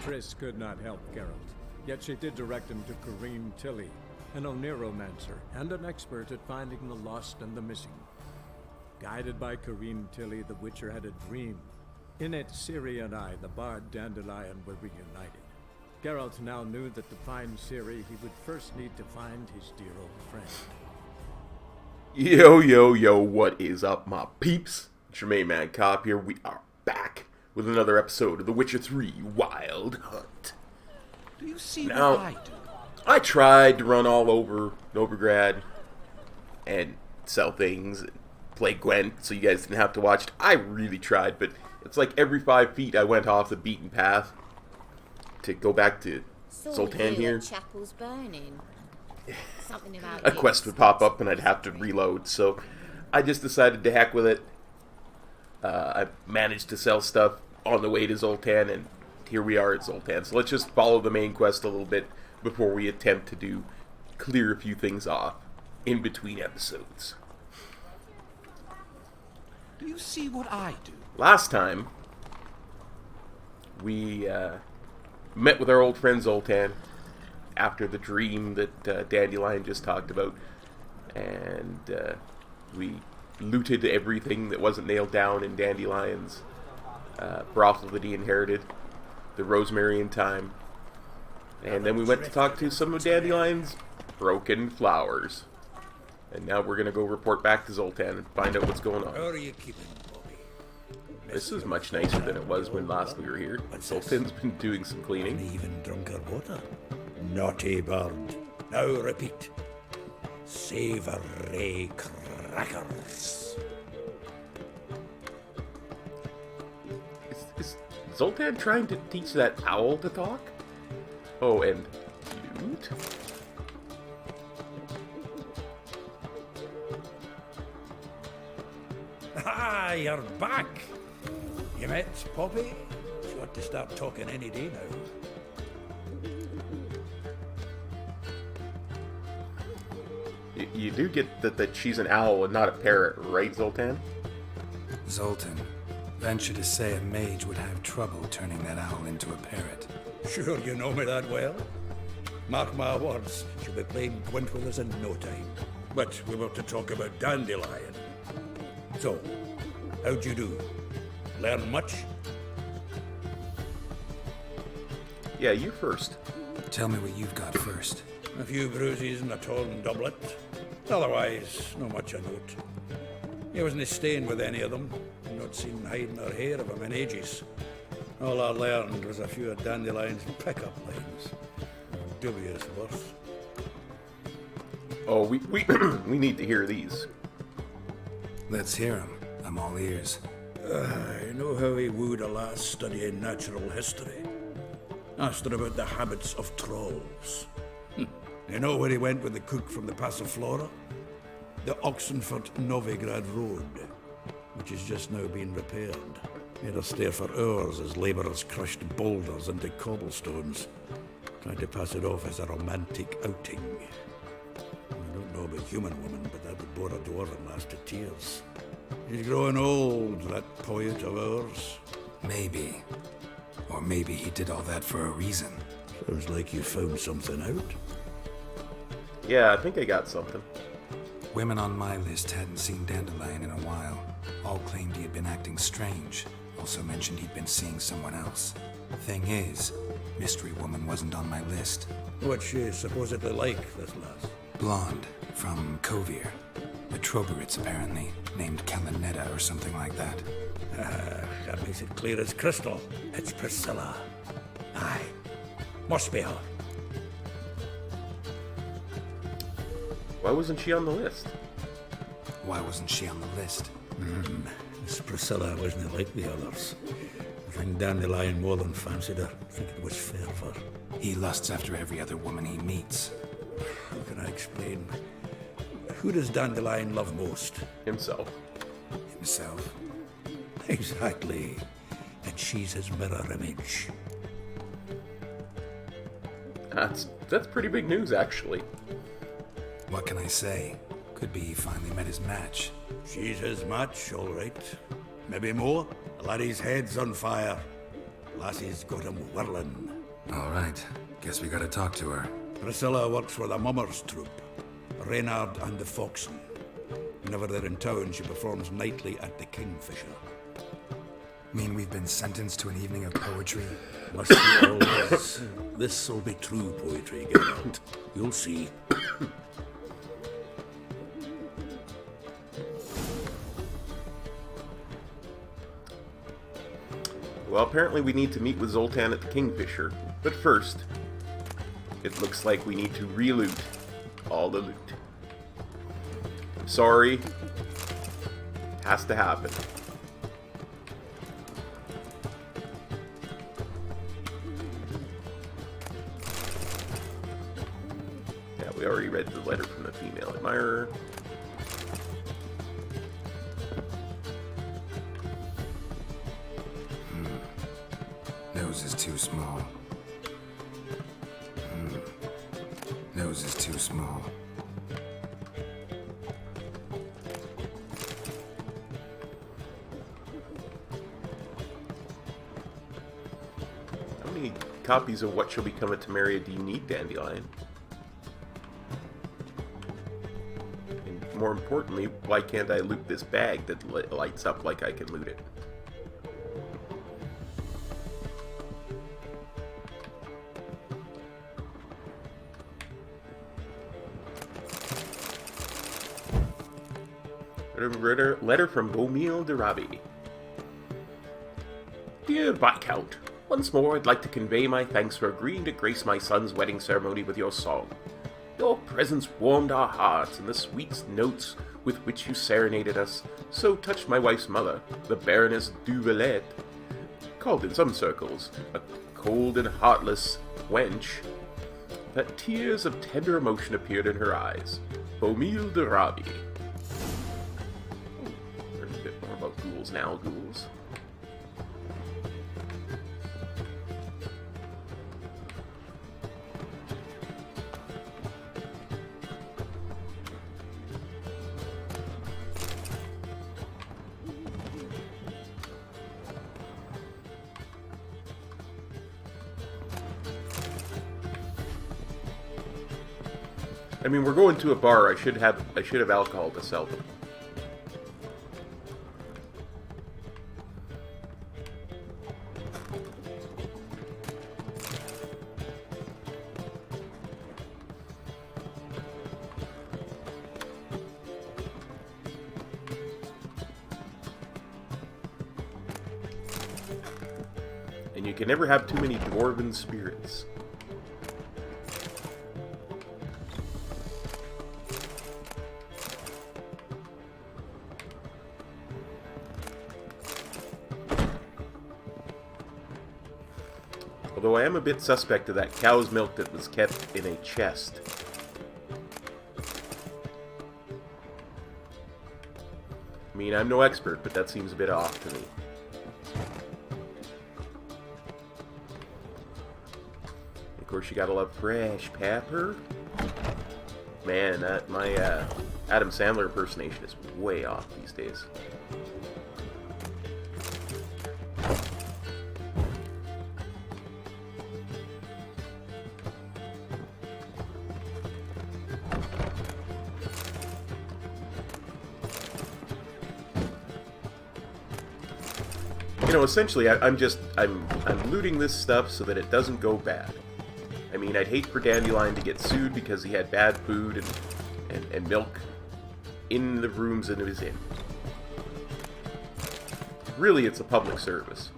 Triss could not help Geralt, yet she did direct him to Corrine Tilly, an Oniromancer and an expert at finding the lost and the missing. Guided by Corrine Tilly, the Witcher had a dream. In it, Ciri and I, the bard Dandelion, were reunited. Geralt now knew that to find Ciri, he would first need to find his dear old friend. Yo, what is up, my peeps? It's your main man, Kop here. We are back with another episode of The Witcher 3 Wild Hunt. Do you see Now, what I do? I tried to run all over Novigrad and sell things and play Gwent so you guys didn't have to watch it. I really tried, but it's like every 5 feet I went off the beaten path to go back to Zoltan here. Chapel's burning. Something about A quest would pop up and I'd have to reload, so I just decided to heck with it. I managed to sell stuff on the way to Zoltan, and here we are at Zoltan. So let's just follow the main quest a little bit before we attempt to clear a few things off in between episodes. Do you see what I do? Last time, we met with our old friend Zoltan after the dream that Dandelion just talked about, and we looted everything that wasn't nailed down in Dandelion's brothel that he inherited, the Rosemary and Thyme, and then we went to talk to some of Dandelion's broken flowers, and now we're going to go report back to Zoltan and find out what's going on. How are you keeping, Bobby? This is much nicer than it was when last we were here. Zoltan's been doing some cleaning. And even drunker water. Naughty bird. Now repeat. Savory crackers. Is Zoltan trying to teach that owl to talk? Oh, and loot? Ah, you're back. You met Poppy? She ought to start talking any day now. You do get that she's an owl and not a parrot, right, Zoltan? Zoltan, venture to say a mage would have trouble turning that owl into a parrot. Sure you know me that well? Mark my words, she'll be playing Gwent with us in no time. But we were to talk about Dandelion. So, how'd you do? Learn much? Yeah, you first. Tell me what you've got first. A few bruises and a torn doublet. Otherwise, no much a note. He wasn't staying with any of them. Not seen hiding or hair of him in ages. All I learned was a few of Dandelion's pickup lines. Dubious worth. Oh, we we need to hear these. Let's hear him. I'm all ears. I know how he wooed a lass studying natural history. Asked her about the habits of trolls. You know where he went with the cook from the Passiflora? The Oxenford Novigrad Road, which is just now being repaired. Made her stare for hours as labourers crushed boulders into cobblestones, trying to pass it off as a romantic outing. I don't know about human woman, but that would bore a dwarven lass to tears. He's growing old, that poet of ours. Maybe. Or maybe he did all that for a reason. Sounds like you found something out. Yeah, I think I got something. Women on my list hadn't seen Dandelion in a while. All claimed he had been acting strange. Also mentioned he'd been seeing someone else. Thing is, Mystery Woman wasn't on my list. What's she supposedly like, this lass? Blonde, from Kovir. The Troberits, apparently, named Kalanetta or something like that. That makes it clear as crystal. It's Priscilla. Aye. Must be her. Why wasn't she on the list? Why wasn't she on the list? This Priscilla wasn't like the others. I think Dandelion more than fancied her. I think it was fair for her. He lusts after every other woman he meets. How can I explain? Who does Dandelion love most? Himself. Himself. Exactly. And she's his mirror image. That's pretty big news, actually. What can I say? Could be he finally met his match. She's his match, all right. Maybe more. The laddie's head's on fire. Lassie's got him whirling. All right. Guess we gotta talk to her. Priscilla works for the Mummers troupe. Reynard and the Foxen. Whenever they're in town, she performs nightly at the Kingfisher. Mean we've been sentenced to an evening of poetry? Must be always. This'll be true poetry, Geralt. You'll see. Well, apparently we need to meet with Zoltan at the Kingfisher. But first, it looks like we need to re-loot all the loot. Sorry. Has to happen. Yeah, we already read the letter from the female admirer. Nose is too small. Nose is too small. How many copies of What Shall Become of Temeria do you need, Dandelion? And more importantly, why can't I loot this bag that lights up like I can loot it? Letter from Beaumille de Rabi. Dear Viscount, once more I'd like to convey my thanks for agreeing to grace my son's wedding ceremony with your song. Your presence warmed our hearts, and the sweet notes with which you serenaded us so touched my wife's mother, the Baroness du Villet, called in some circles a cold and heartless wench, that tears of tender emotion appeared in her eyes. Beaumille de Rabi. About ghouls now, ghouls. I mean, we're going to a bar. I should have alcohol to sell them. And you can never have too many dwarven spirits. Although I am a bit suspect of that cow's milk that was kept in a chest. I mean, I'm no expert, but that seems a bit off to me. Of course, you gotta love fresh pepper. Man, my Adam Sandler impersonation is way off these days. You know, essentially, I'm looting this stuff so that it doesn't go bad. I mean, I'd hate for Dandelion to get sued because he had bad food and milk in the rooms that he was in. Really, it's a public service.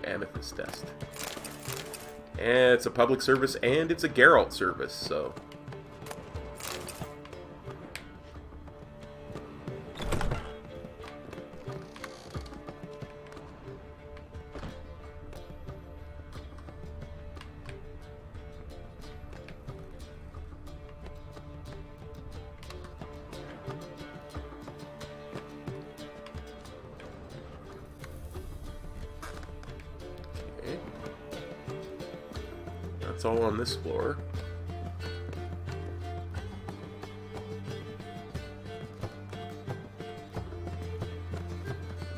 Amethyst test. And it's a public service and it's a Geralt service, so. that's all on this floor.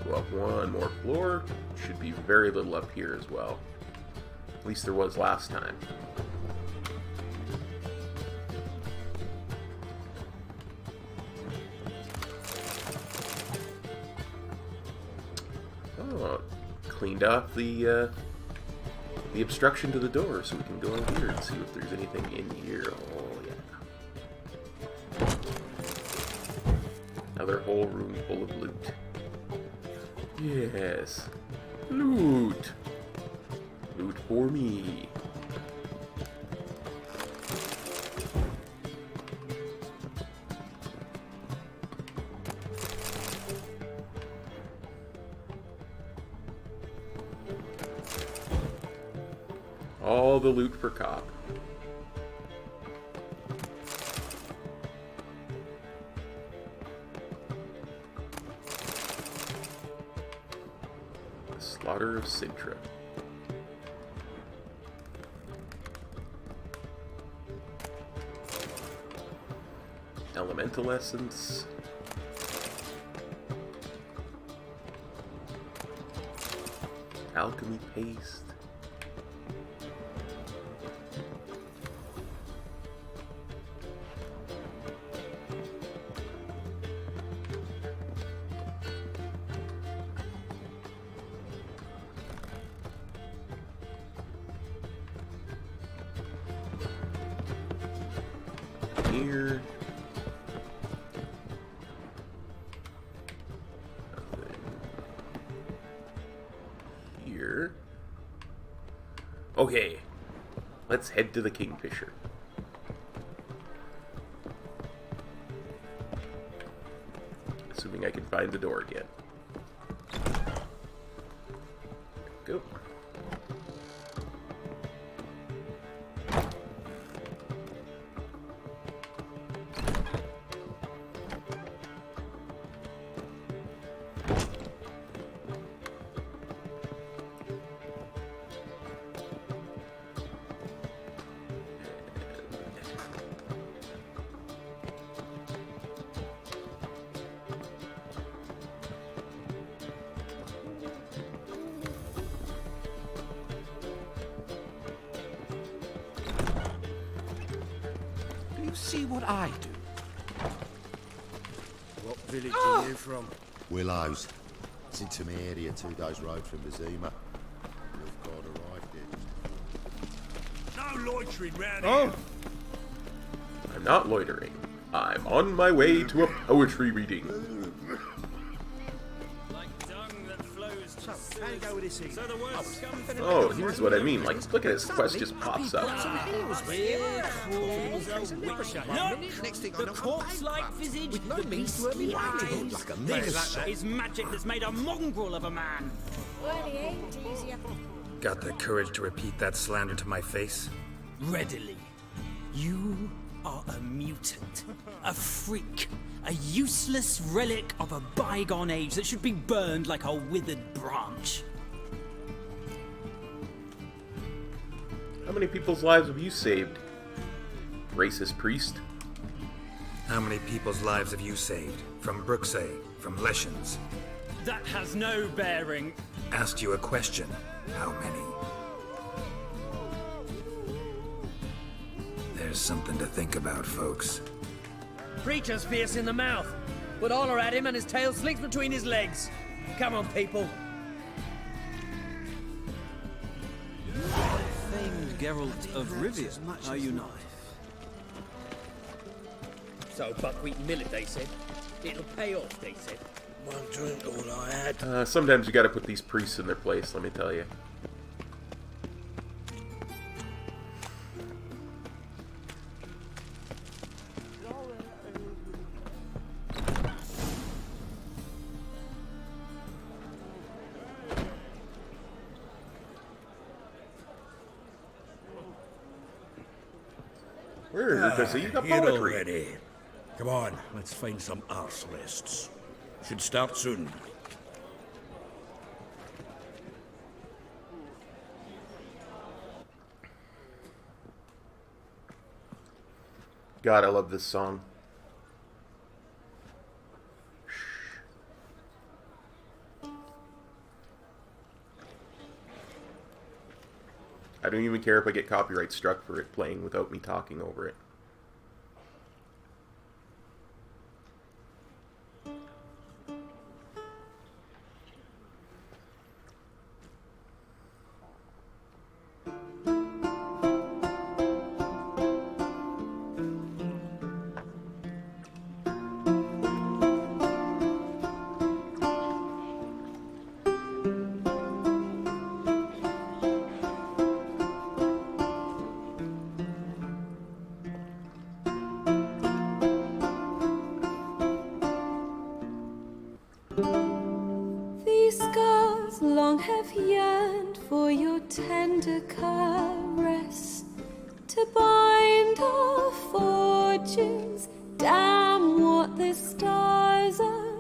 Go up one more floor. Should be very little up here as well. At least there was last time. Oh, cleaned off the obstruction to the door, so we can go in here and see if there's anything in here. Oh yeah. Another whole room full of loot. Yes. Loot. Loot for me. All the loot for Kop. The Slaughter of Sintra. Elemental Essence. Alchemy Paste. Here. Nothing. Here. Okay. Let's head to the Kingfisher. Assuming I can find the door again. Go. See what I do. What village are you from? Willows. It's into my area, 2 days' road from the Zima. You've got arrived here. No loitering round Oh! I'm not loitering. I'm on my way to a poetry reading. like dung that flows to sewers. Go with this so the worst comes from Oh, here's what I mean. Like, look at this quest just pops up. Look! The corpse-like visage, the beastly eyes. This is magic that's made a mongrel of a man. Well, he ain't easier. Got the courage to repeat that slander to my face? Readily. You are a mutant, a freak, a useless relic of a bygone age that should be burned like a withered branch. How many people's lives have you saved? Racist priest. How many people's lives have you saved? From Brooksay, from Leshens? That has no bearing. Asked you a question. How many? There's something to think about, folks. Preacher's fierce in the mouth, but holler at him and his tail slinks between his legs. Come on, people. Famed Geralt of Rivia, are you not? So buckwheat millet, they said. It'll pay off, they said. One drink, all I had. Sometimes you gotta put these priests in their place, let me tell you. Where does he got Here poetry? already. Come on, let's find some arse rests. Should start soon. God, I love this song. I don't even care if I get copyright struck for it playing without me talking over it. These scars long have yearned for your tender caress, to bind our fortunes. Damn what the stars are.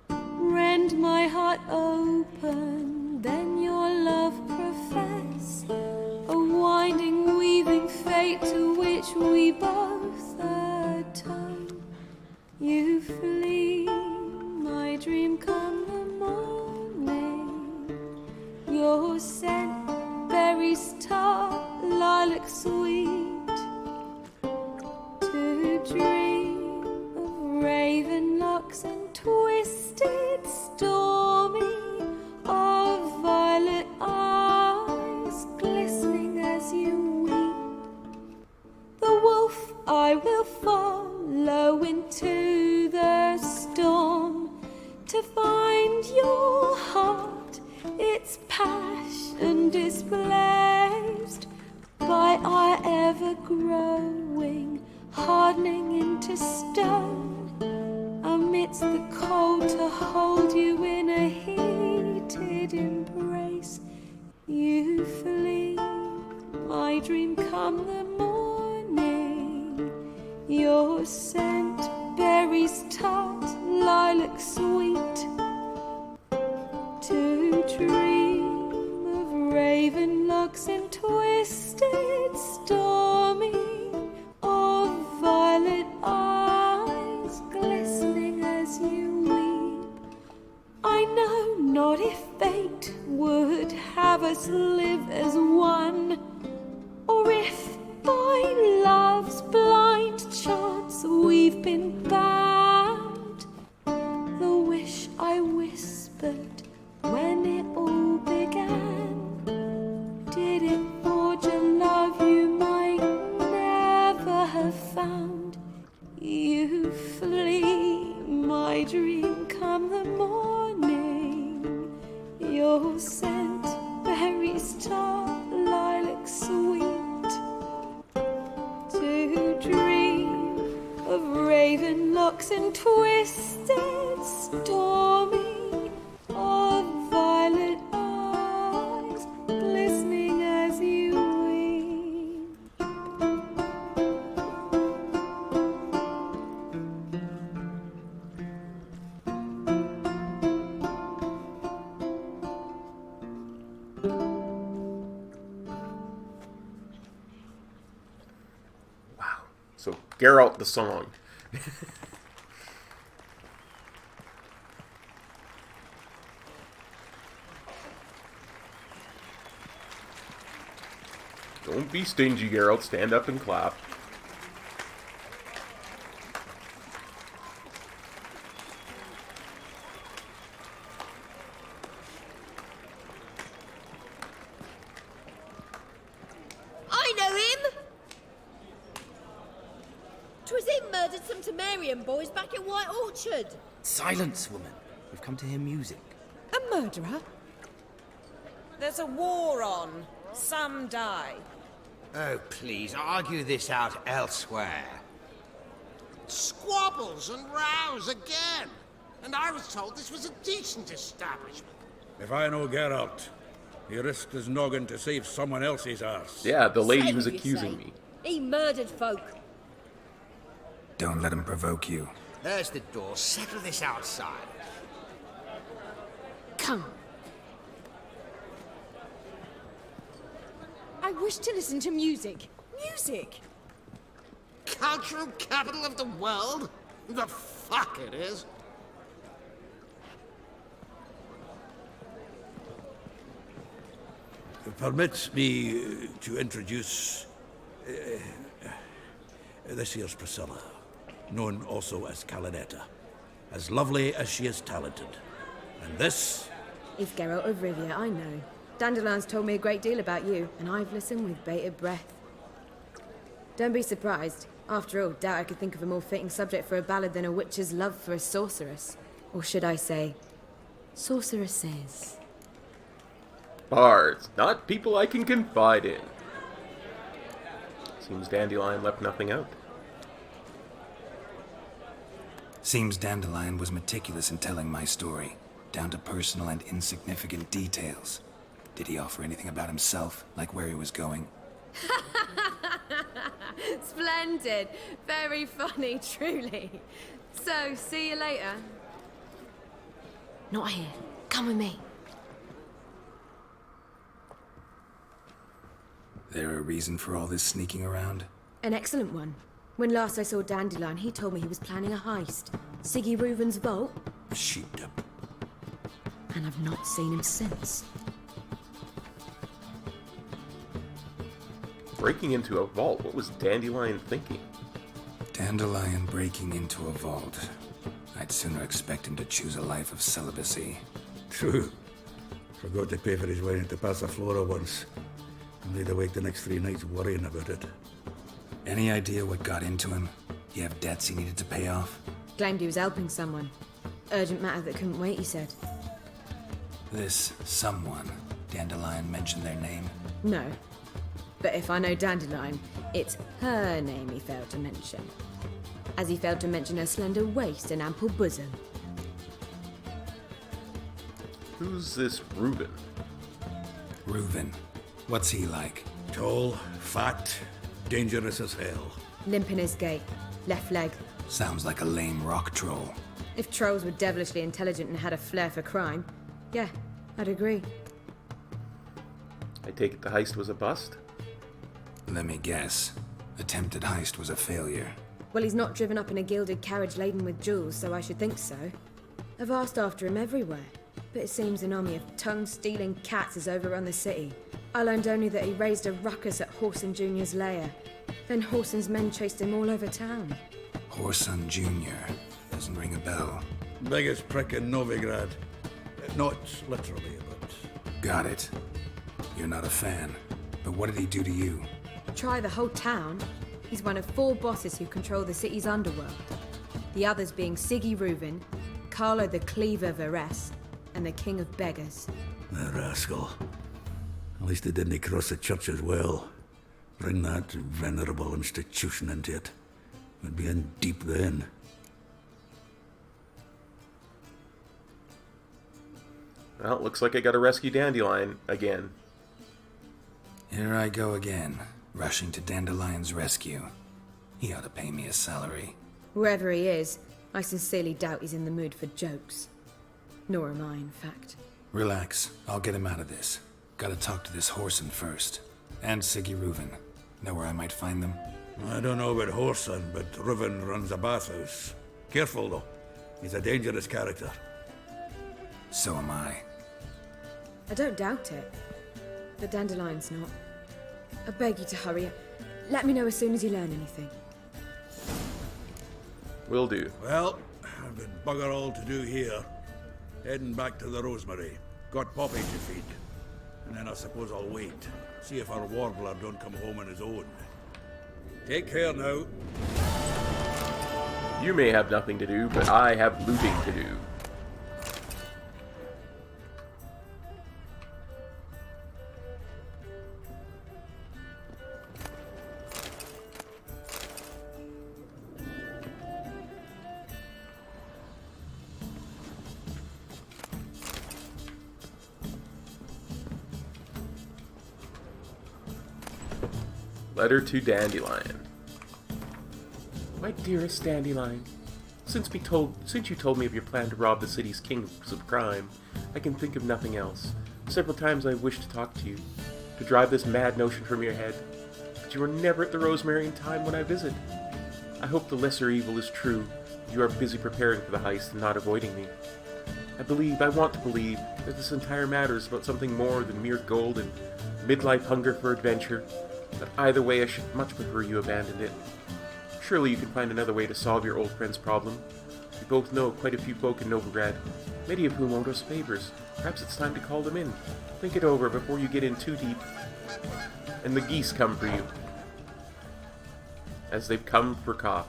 Rend my heart open, then your love profess, a winding, weaving fate to which we both atone. You flee, my dream come the morning. Your scent, berries tart, lilac sweet. To dream of raven locks and twisted, stormy, of violet eyes glistening as you weep. The wolf I will follow into the storm, to find your heart, its passion displaced by our ever-growing, hardening into stone, amidst the cold to hold you in a heated embrace. You flee, my dream come the morning, your scent, berries tart, lilac sweet. To dream of raven locks and twisted, stormy, of violet eyes glistening as you weep. I know not if fate would have us live as one, or if by love's blind chance we've been bound. The wish I whispered when it all began, did it forge a love you might never have found? You flee, my dream come the morning, your scent, berries tart, lilac sweet. To dream of raven locks and twisted, stormy, of violet eyes glistening as you weep. Wow. So, Geralt the song. Don't be stingy, Geralt. Stand up and clap. I know him! 'Twas him murdered some Temerian boys back at White Orchard. Silence, woman. We've come to hear music. A murderer? There's a war on. Some die. Oh, please, argue this out elsewhere. Squabbles and rows again. And I was told this was a decent establishment. If I know Geralt, he risked his noggin to save someone else's arse. Yeah, the lady Same who's you say. accusing me. He murdered folk. Don't let him provoke you. There's the door. Settle this outside. Come. I wish to listen to music. Music! cultural capital of the world? The fuck it is. Permit me to introduce this here's Priscilla, known also as Calinetta, as lovely as she is talented. And this is Geralt of Rivia, I know. Dandelion's told me a great deal about you, and I've listened with bated breath. Don't be surprised. After all, doubt I could think of a more fitting subject for a ballad than a witch's love for a sorceress. Or should I say, sorceresses. Bards, not people I can confide in. Seems Dandelion left nothing out. Seems Dandelion was meticulous in telling my story, down to personal and insignificant details. Did he offer anything about himself, like where he was going? Splendid. Very funny, truly. So, see you later. Not here. Come with me. There a reason for all this sneaking around? An excellent one. When last I saw Dandelion, he told me he was planning a heist. Siggy Reuven's vault. sheepdom. And I've not seen him since. Breaking into a vault, what was Dandelion thinking? Dandelion breaking into a vault. I'd sooner expect him to choose a life of celibacy. True. Forgot to pay for his wedding to Passaflora once. And laid awake the next 3 nights worrying about it. Any idea what got into him? You have debts he needed to pay off? Claimed he was helping someone. Urgent matter that couldn't wait, he said. This someone, Dandelion mentioned their name? No. But if I know Dandelion, it's her name he failed to mention. As he failed to mention her slender waist and ample bosom. Who's this Reuven? Reuven. What's he like? Tall, fat, dangerous as hell. Limp in his gait. Left leg. Sounds like a lame rock troll. If trolls were devilishly intelligent and had a flair for crime, yeah, I'd agree. I take it the heist was a bust? Let me guess. Attempted heist was a failure. Well, he's not driven up in a gilded carriage laden with jewels, so I should think so. I've asked after him everywhere, but it seems an army of tongue-stealing cats has overrun the city. I learned only that he raised a ruckus at Horson Jr.'s lair. Then Horson's men chased him all over town. Horson Jr. Doesn't ring a bell. Biggest prick in Novigrad. Not literally, but... Got it. You're not a fan. But what did he do to you? Try the whole town. He's one of 4 bosses who control the city's underworld. The others being Siggy Reuven, Carlo the Cleaver Varese, and the King of Beggars. The rascal. At least he didn't cross the church as well. Bring that venerable institution into it. We'd be in deep then. Well, looks like I gotta rescue Dandelion again. Here I go again, rushing to Dandelion's rescue. He ought to pay me a salary. Wherever he is, I sincerely doubt he's in the mood for jokes. Nor am I, in fact. Relax, I'll get him out of this. Gotta talk to this Horson first. And Siggy Reuven. Know where I might find them? I don't know about Horson, but Reuven runs a bathhouse. Careful, though. He's a dangerous character. So am I. I don't doubt it. But Dandelion's not. I beg you to hurry. Let me know as soon as you learn anything. Will do. Well, I've got bugger all to do here. Heading back to the Rosemary. Got Poppy to feed. And then I suppose I'll wait. See if our warbler don't come home on his own. Take care now. You may have nothing to do, but I have looting to do. Letter to Dandelion. My dearest Dandelion, since you told me of your plan to rob the city's kings of crime, I can think of nothing else. Several times I've wished to talk to you, to drive this mad notion from your head, but you are never at the Rosemary in time when I visit. I hope the lesser evil is true. You are busy preparing for the heist and not avoiding me. I want to believe, that this entire matter is about something more than mere gold and midlife hunger for adventure. But either way, I should much prefer you abandoned it. Surely you can find another way to solve your old friend's problem. We both know quite a few folk in Novigrad, many of whom owed us favors. Perhaps it's time to call them in. Think it over before you get in too deep. And the geese come for you, as they've come for Kop.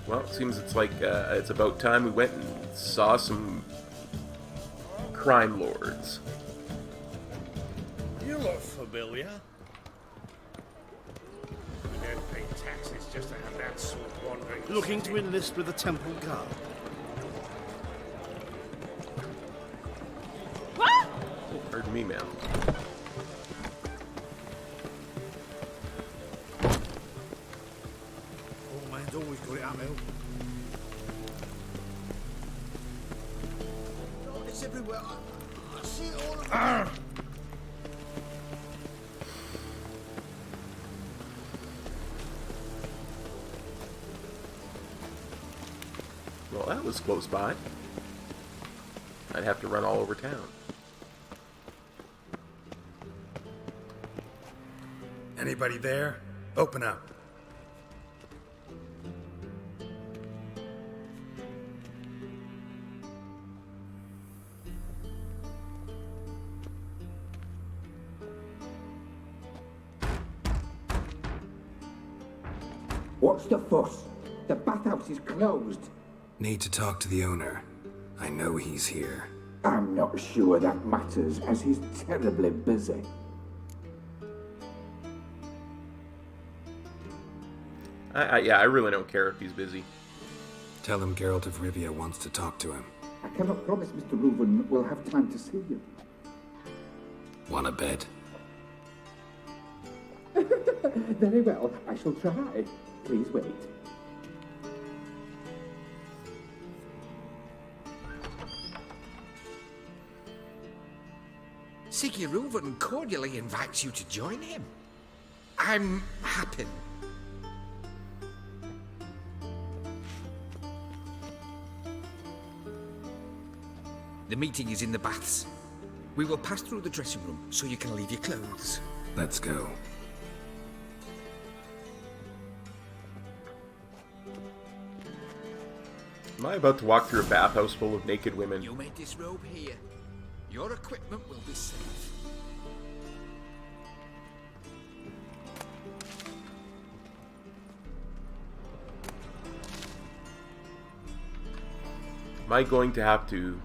Well, it seems it's like it's about time we went and saw some crime lords. You look familiar. We don't pay taxes just to have that sort wandering. Looking to enlist with the Temple Guard. Oh, pardon me, ma'am. Oh, man's always got it uphill. It's everywhere. I see it all of it. Well, that was close by. I'd have to run all over town. Anybody there? Open up. What's the fuss? The bathhouse is closed. Need to talk to the owner. I know he's here. I'm not sure that matters, as he's terribly busy. Yeah, I really don't care if he's busy. Tell him Geralt of Rivia wants to talk to him. I cannot promise Mr. Reuven will have time to see you. Want a bed? Very well, I shall try. Please wait. Siggy Reuven cordially invites you to join him. I'm happy. The meeting is in the baths. We will pass through the dressing room so you can leave your clothes. Let's go. Am I about to walk through a bathhouse full of naked women? You made this robe here. Your equipment will be safe. Am I going to have to...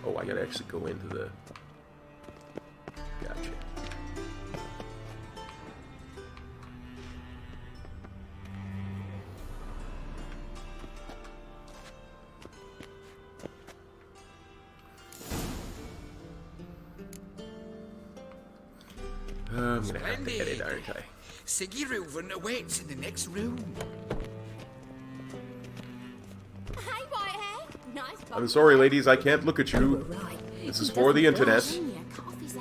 Oh, I gotta actually go into the... Gotcha. I'm gonna have to edit, aren't I? Siggy Reuven awaits in the next room. Hey, Whitehead. Nice. I'm sorry, ladies, I can't look at you. This is for the internet.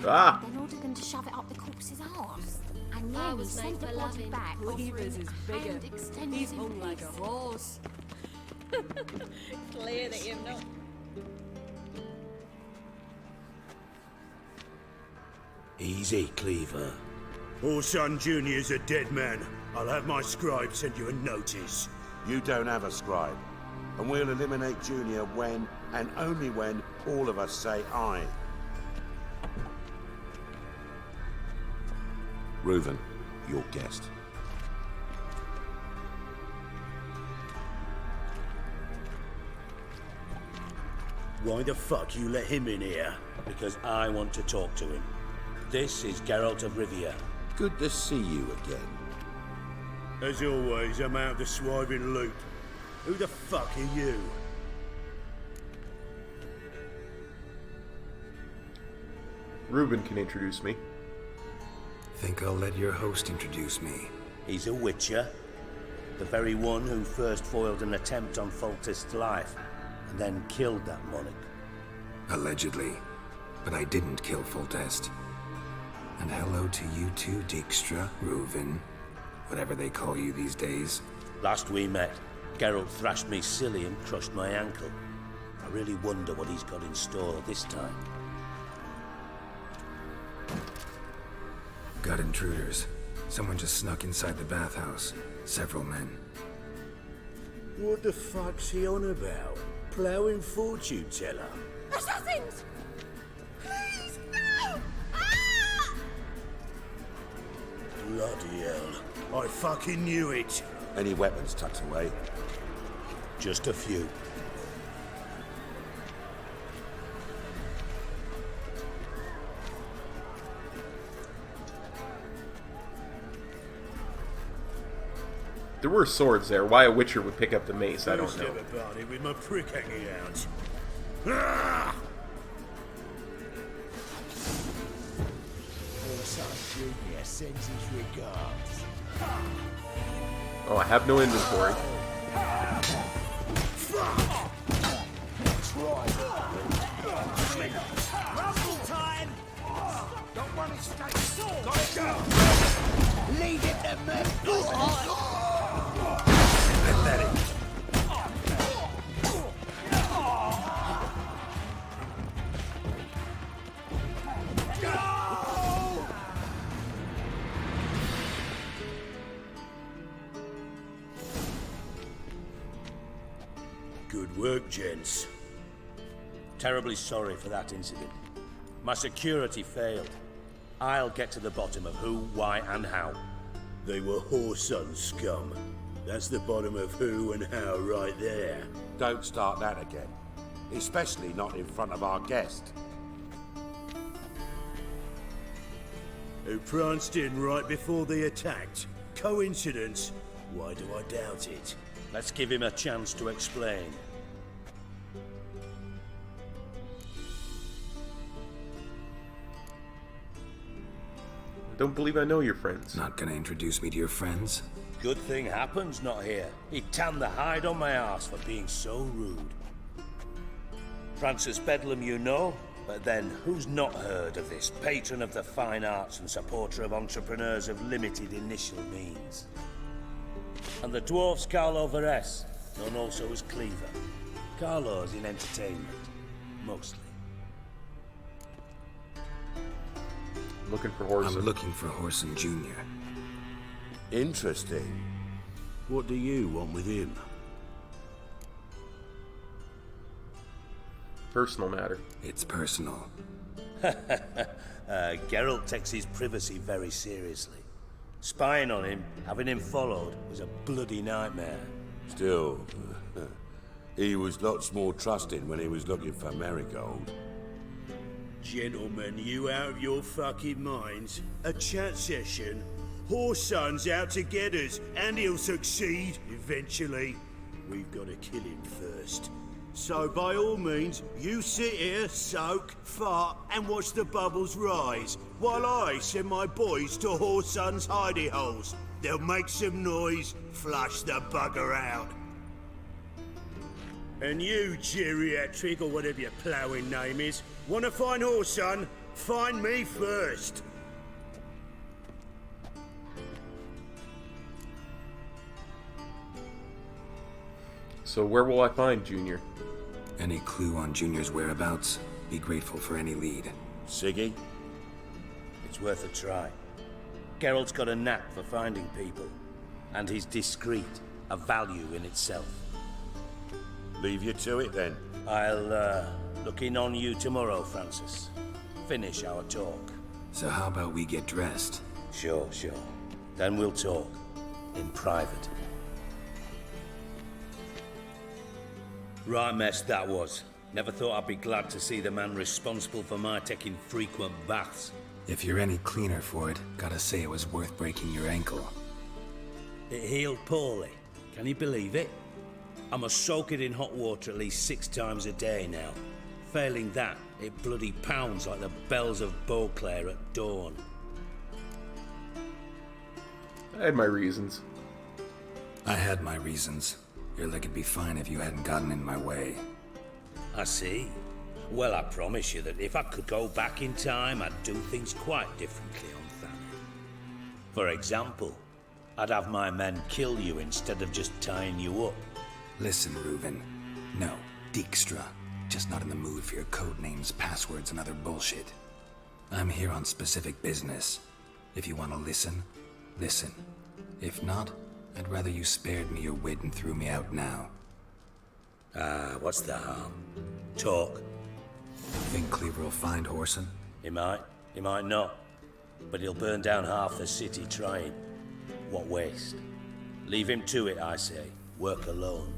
Ah! Then ordered them to shove it up the corpse's arse. And yeah, we sent the body back. Weavers is bigger. He's in hung like a pieces. horse. Clear that you've not. Easy, Cleaver. Orson Jr.'s a dead man. I'll have my scribe send you a notice. You don't have a scribe. And we'll eliminate Junior when, and only when, all of us say aye. Reuven, your guest. Why the fuck you let him in here? Because I want to talk to him. This is Geralt of Rivia. Good to see you again. As always, I'm out of the swiving loop. Who the fuck are you? Reuben can introduce me. Think I'll let your host introduce me. He's a witcher. The very one who first foiled an attempt on Foltest's life, and then killed that monarch. Allegedly. But I didn't kill Foltest. And hello to you too, Dijkstra, Reuven, whatever they call you these days. Last we met, Geralt thrashed me silly and crushed my ankle. I really wonder what he's got in store this time. Got intruders. Someone just snuck inside the bathhouse. Several men. What the fuck's he on about? Ploughing fortune teller? Assassins! Please, no! Ah! Bloody hell. I fucking knew it. Any weapons tucked away? Just a few. There were swords there. Why a witcher would pick up the mace, I don't know. Everybody with my prick hanging out. Ah! Junior sends his regards. Oh, I have no inventory. Rumble time! Don't want to stay. Gotta go. Leave it to me! Pathetic. Good work, gents. Terribly sorry for that incident. My security failed. I'll get to the bottom of who, why, and how. They were whoreson scum. That's the bottom of who and how right there. Don't start that again. Especially not in front of our guest. Who pranced in right before they attacked. Coincidence? Why do I doubt it? Let's give him a chance to explain. I don't believe I know your friends. Not gonna introduce me to your friends? Good thing Happen's not here. He tanned the hide on my ass for being so rude. Francis Bedlam you know, but then who's not heard of this patron of the fine arts and supporter of entrepreneurs of limited initial means? And the dwarf's Carlo Veres, known also as Cleaver. Carlo's in entertainment, mostly. Looking for Horson. I'm looking for Horson Jr. Interesting. What do you want with him? Personal matter. It's personal. Geralt takes his privacy very seriously. Spying on him, having him followed, was a bloody nightmare. Still, he was lots more trusting when he was looking for Marigold. Gentlemen, you out of your fucking minds? A chat session? Horson's out to get us, and he'll succeed, eventually. We've got to kill him first. So by all means, you sit here, soak, fart, and watch the bubbles rise, while I send my boys to Horson's hidey holes. They'll make some noise, flush the bugger out. And you, geriatric, or whatever your ploughing name is, want to find Horson? Find me first. So where will I find Junior? Any clue on Junior's whereabouts? Be grateful for any lead. Siggy? It's worth a try. Geralt's got a knack for finding people. And he's discreet, a value in itself. Leave you to it then. I'll look in on you tomorrow, Francis. Finish our talk. So how about we get dressed? Sure. Then we'll talk. In private. Right mess that was. Never thought I'd be glad to see the man responsible for my taking frequent baths. If you're any cleaner for it, gotta say it was worth breaking your ankle. It healed poorly. Can you believe it? I must soak it in hot water at least 6 times a day now. Failing that, It bloody pounds like the bells of Beauclair at dawn. I had my reasons. I had my reasons. Your leg would be fine if you hadn't gotten in my way. I see. Well, I promise you that if I could go back in time, I'd do things quite differently on Thanet. For example, I'd have my men kill you instead of just tying you up. Listen, Reuven. No, Dijkstra. Just not in the mood for your code names, passwords, and other bullshit. I'm here on specific business. If you want to listen, listen. If not, I'd rather you spared me your wit and threw me out now. What's the harm? Talk. Think Cleaver will find Whoreson? He might not. But he'll burn down half the city trying. What waste? Leave him to it, I say. Work alone.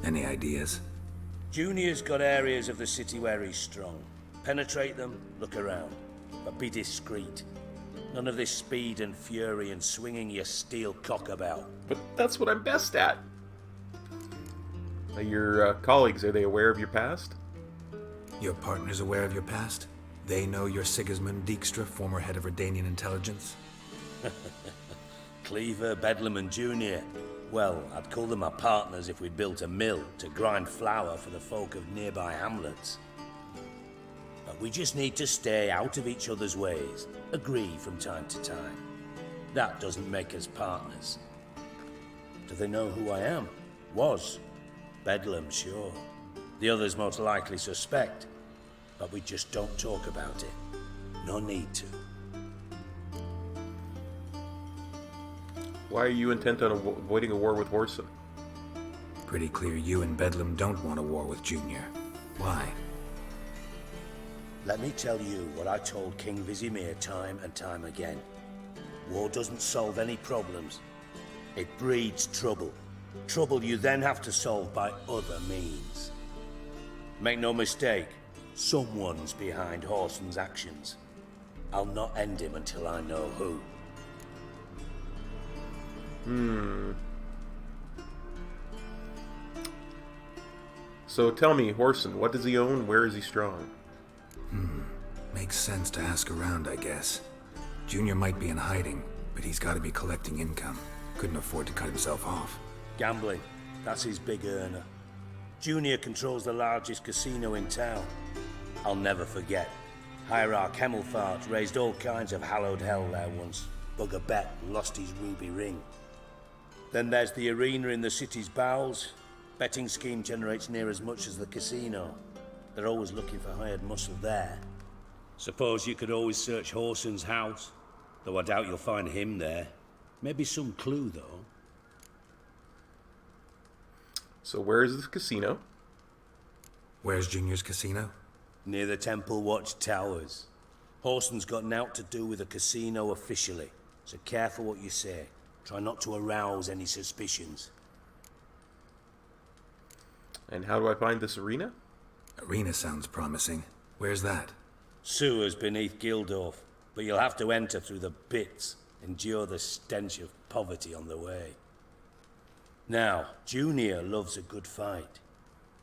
Any ideas? Junior's got areas of the city where he's strong. Penetrate them, look around. But be discreet. None of this speed and fury and swinging your steel cock about. But that's what I'm best at. Your colleagues, are they aware of your past? Your partner's aware of your past? They know you're Sigismund Dijkstra, former head of Redanian intelligence? Cleaver, Bedlam and Junior. Well, I'd call them my partners if we'd built a mill to grind flour for the folk of nearby hamlets. But we just need to stay out of each other's ways, agree from time to time. That doesn't make us partners. Do they know who I am? Was. Bedlam, sure. The others most likely suspect, but we just don't talk about it. No need to. Why are you intent on avoiding a war with Whoreson? Pretty clear you and Bedlam don't want a war with Junior. Why? Let me tell you what I told King Vizimir time and time again. War doesn't solve any problems. It breeds trouble. Trouble you then have to solve by other means. Make no mistake, someone's behind Whoreson's actions. I'll not end him until I know who. So tell me, Whoreson, what does he own? Where is he strong? Makes sense to ask around, I guess. Junior might be in hiding, but he's got to be collecting income. Couldn't afford to cut himself off. Gambling. That's his big earner. Junior controls the largest casino in town. I'll never forget. Hierarch Hemmelfart raised all kinds of hallowed hell there once. Bugger bet and lost his ruby ring. Then there's the arena in the city's bowels. Betting scheme generates near as much as the casino. They're always looking for hired muscle there. Suppose you could always search Whoreson's house, though I doubt you'll find him there. Maybe some clue, though. So where is this casino? Where's Junior's casino? Near the Temple Watch Towers. Whoreson's got naught to do with the casino officially, so careful what you say. Try not to arouse any suspicions. And how do I find this arena? Arena sounds promising. Where's that? Sewers beneath Gildorf, but you'll have to enter through the bits, endure the stench of poverty on the way. Now, Junior loves a good fight.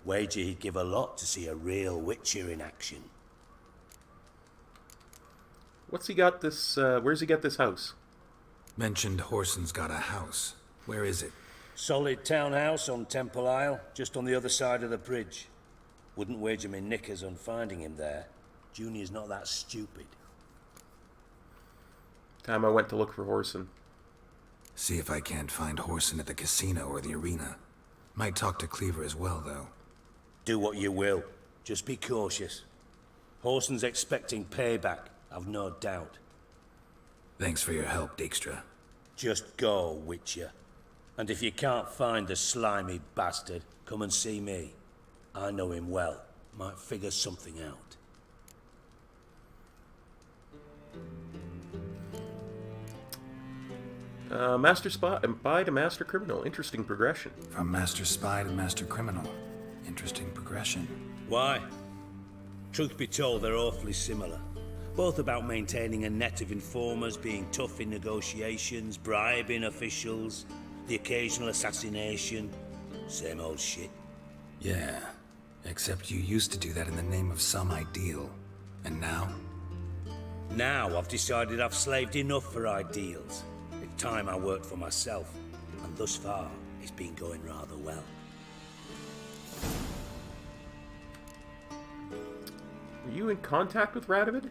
Wager he'd give a lot to see a real Witcher in action. What's he got this, where's he get this house? Mentioned Whoreson's got a house. Where is it? Solid townhouse on Temple Isle, just on the other side of the bridge. Wouldn't wager me knickers on finding him there. Junior's not that stupid. Time I went to look for Whoreson. See if I can't find Whoreson at the casino or the arena. Might talk to Cleaver as well, though. Do what you will. Just be cautious. Whoreson's expecting payback, I've no doubt. Thanks for your help, Dijkstra. Just go, Witcher. And if you can't find the slimy bastard, come and see me. I know him well. Might figure something out. Master Spy to Master Criminal. Interesting progression. From Master Spy to Master Criminal. Interesting progression. Why? Truth be told, they're awfully similar. Both about maintaining a net of informers, being tough in negotiations, bribing officials, the occasional assassination. Same old shit. Yeah. Except you used to do that in the name of some ideal. And now? Now I've decided I've slaved enough for ideals. It's time I worked for myself. And thus far, it's been going rather well. Were you in contact with Radovid?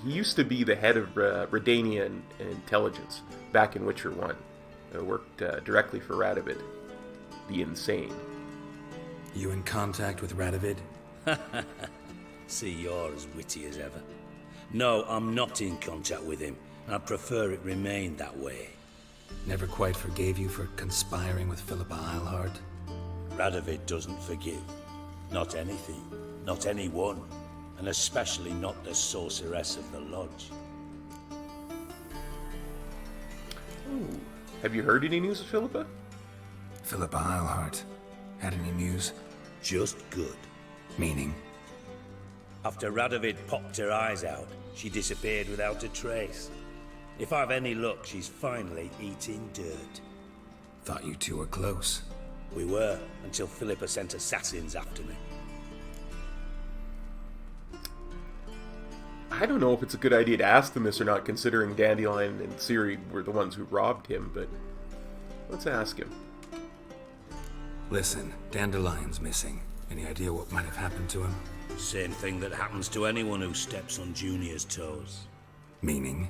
He used to be the head of Redanian intelligence back in Witcher 1. Worked directly for Radovid, the Insane. You in contact with Radovid? See, you're as witty as ever. No, I'm not in contact with him. I'd prefer it remained that way. Never quite forgave you for conspiring with Philippa Eilhart? Radovid doesn't forgive. Not anything. Not anyone. And especially not the sorceress of the lodge. Ooh. Have you heard any news of Philippa? Philippa Eilhart. Had any news? Just good. Meaning? After Radovid popped her eyes out, she disappeared without a trace. If I've any luck, she's finally eating dirt. Thought you two were close. We were, until Philippa sent assassins after me. I don't know if it's a good idea to ask them this or not, considering Dandelion and Ciri were the ones who robbed him, but let's ask him. Listen, Dandelion's missing. Any idea what might have happened to him? Same thing that happens to anyone who steps on Junior's toes. Meaning?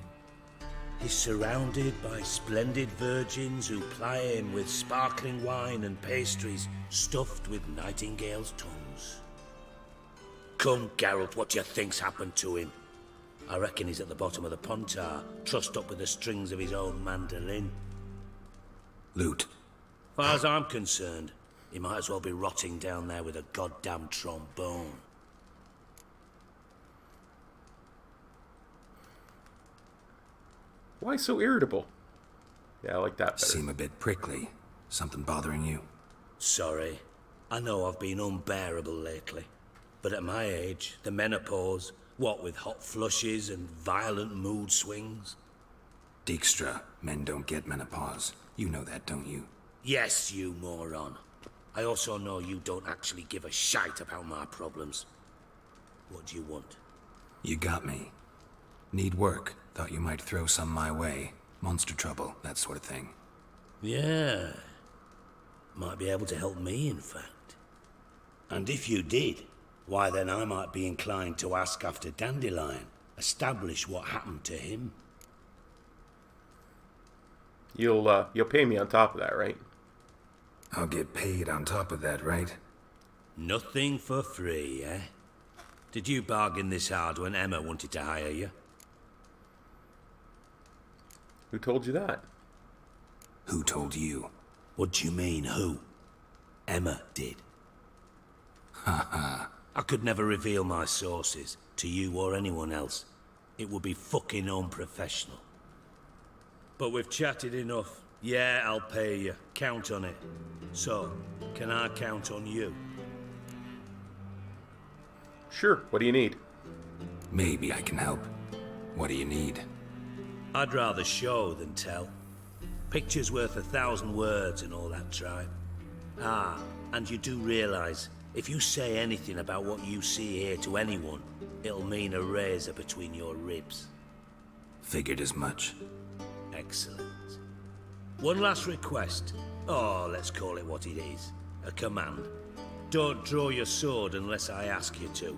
He's surrounded by splendid virgins who ply him with sparkling wine and pastries stuffed with nightingales' tongues. Come, Geralt, what do you think's happened to him? I reckon he's at the bottom of the Pontar, trussed up with the strings of his own mandolin. Loot. Far as I'm concerned, he might as well be rotting down there with a goddamn trombone. Why so irritable? Yeah, I like that better. Seem a bit prickly. Something bothering you? Sorry. I know I've been unbearable lately. But at my age, the menopause, what with hot flushes and violent mood swings? Dijkstra, men don't get menopause. You know that, don't you? Yes, you moron. I also know you don't actually give a shite about my problems. What do you want? You got me. Need work. Thought you might throw some my way. Monster trouble, that sort of thing. Yeah. Might be able to help me, in fact. And if you did, why then I might be inclined to ask after Dandelion. Establish what happened to him. You'll pay me on top of that, right? I'll get paid on top of that, right? Nothing for free, eh? Did you bargain this hard when Emma wanted to hire you? Who told you that? Who told you? What do you mean, who? Emma did. Ha. I could never reveal my sources to you or anyone else. It would be fucking unprofessional. But we've chatted enough. Yeah, I'll pay you. Count on it. So, can I count on you? Sure. What do you need? Maybe I can help. What do you need? I'd rather show than tell. Picture's worth 1,000 words and all that tribe. Ah, and you do realize, if you say anything about what you see here to anyone, it'll mean a razor between your ribs. Figured as much. Excellent. One last request. Oh, let's call it what it is. A command. Don't draw your sword unless I ask you to.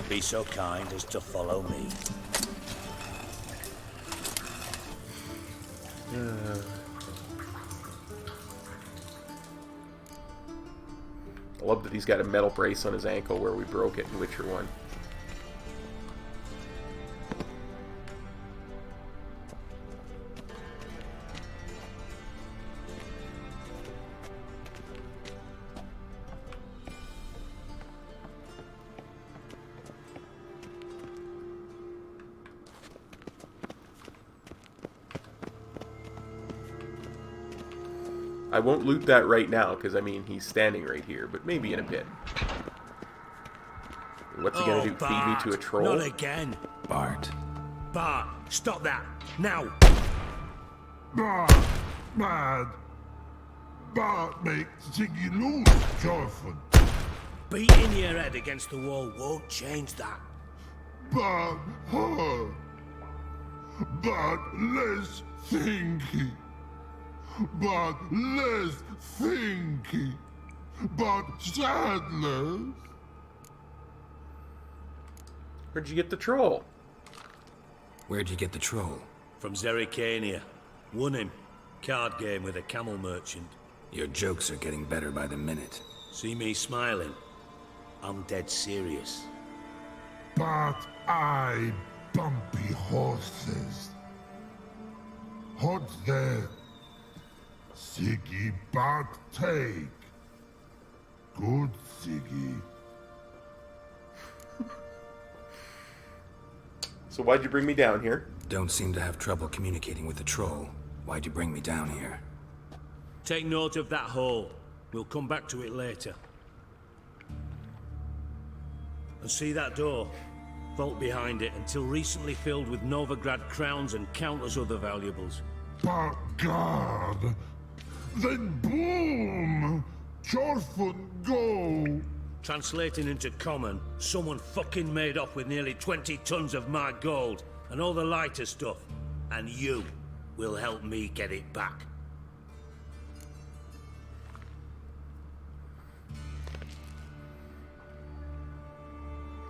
Be so kind as to follow me. I love that he's got a metal brace on his ankle where we broke it in Witcher 1. I won't loot that right now, because, I mean, he's standing right here, but maybe in a bit. What's he gonna do, feed me to a troll? Not again. Bart. Bart, stop that, now! Bart, mad. Bart makes Ziggy lose, Jonathan. Beating your head against the wall won't change that. Bart hurt. Bart less thinky. Bart less thinky. Bart sadness. Where'd you get the troll? Where'd you get the troll? From Zerrikania. Won him. Card game with a camel merchant. Your jokes are getting better by the minute. See me smiling? I'm dead serious. But I bumpy horses. What's that? Siggy Bart take. Good Siggy. So why'd you bring me down here? Don't seem to have trouble communicating with the troll. Why'd you bring me down here? Take note of that hole. We'll come back to it later. And see that door? Vault behind it, until recently filled with Novigrad crowns and countless other valuables. But God, then boom! Chorfun go! Translating into common, someone fucking made off with nearly 20 tons of my gold, and all the lighter stuff. And you will help me get it back.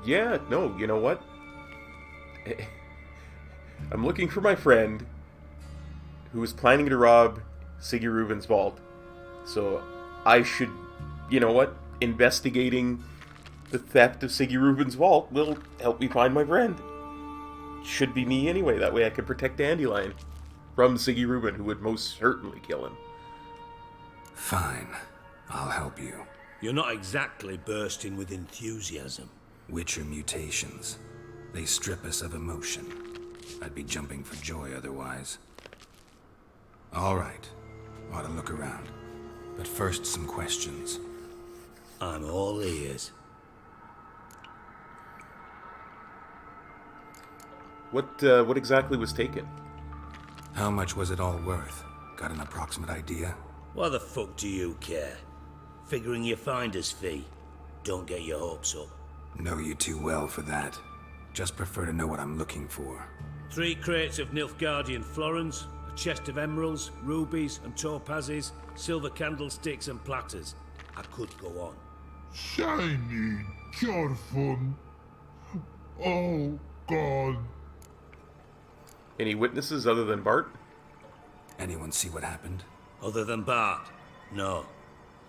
Yeah, no, you know what? I'm looking for my friend who is planning to rob Siggy Rubin's vault. So I should, you know what? Investigating the theft of Siggy Rubin's vault will help me find my friend. Should be me anyway, that way I can protect Dandelion from Siggy Rubin, who would most certainly kill him. Fine, I'll help you. You're not exactly bursting with enthusiasm. Witcher mutations. They strip us of emotion. I'd be jumping for joy otherwise. All right, ought to look around. But first, some questions. I'm all ears. What exactly was taken? How much was it all worth? Got an approximate idea? Why the fuck do you care? Figuring your finder's fee. Don't get your hopes up. Know you too well for that. Just prefer to know what I'm looking for. 3 crates of Nilfgaardian florins, a chest of emeralds, rubies and topazes, silver candlesticks and platters. I could go on. Shiny Chorfun. Oh, God. Any witnesses other than Bart? Anyone see what happened? Other than Bart? No.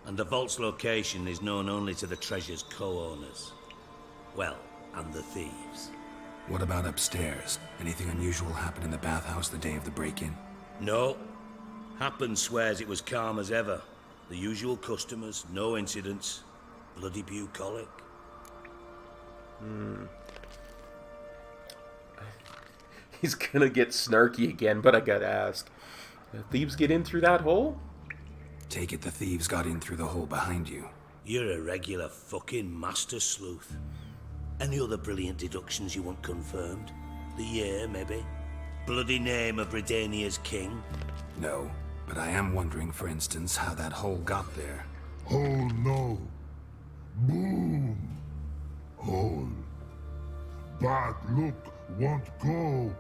And the vault's location is known only to the treasure's co-owners. Well, and the thieves. What about upstairs? Anything unusual happen in the bathhouse the day of the break-in? No. Happen swears it was calm as ever. The usual customers, no incidents. Bloody bucolic. He's gonna get snarky again, but I gotta ask. The thieves get in through that hole? Take it the thieves got in through the hole behind you. You're a regular fucking master sleuth. Any other brilliant deductions you want confirmed? The year, maybe? Bloody name of Redania's king? No, but I am wondering, for instance, how that hole got there. Oh no. Boom. Hole. Bad look won't go.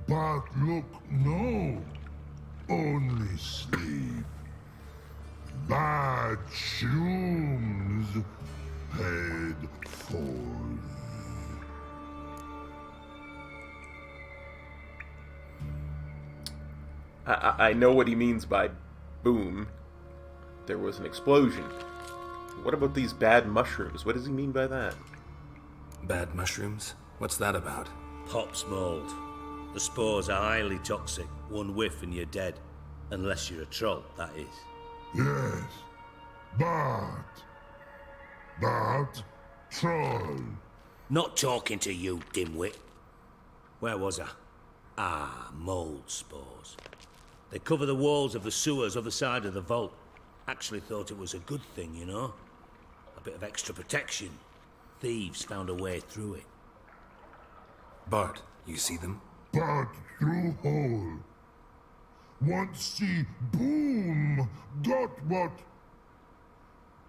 Bad look no. Only sleep. Bad shrooms. Head falls. I know what he means by boom. There was an explosion. What about these bad mushrooms? What does he mean by that? Bad mushrooms? What's that about? Pops mold. The spores are highly toxic. One whiff and you're dead. Unless you're a troll, that is. Yes. Bart. Bart. Troll. Not talking to you, dimwit. Where was I? Ah, mold spores. They cover the walls of the sewers other side of the vault. Actually thought it was a good thing, you know? A bit of extra protection. Thieves found a way through it. Bart, you see them? Part through hole. Want see boom. Got what?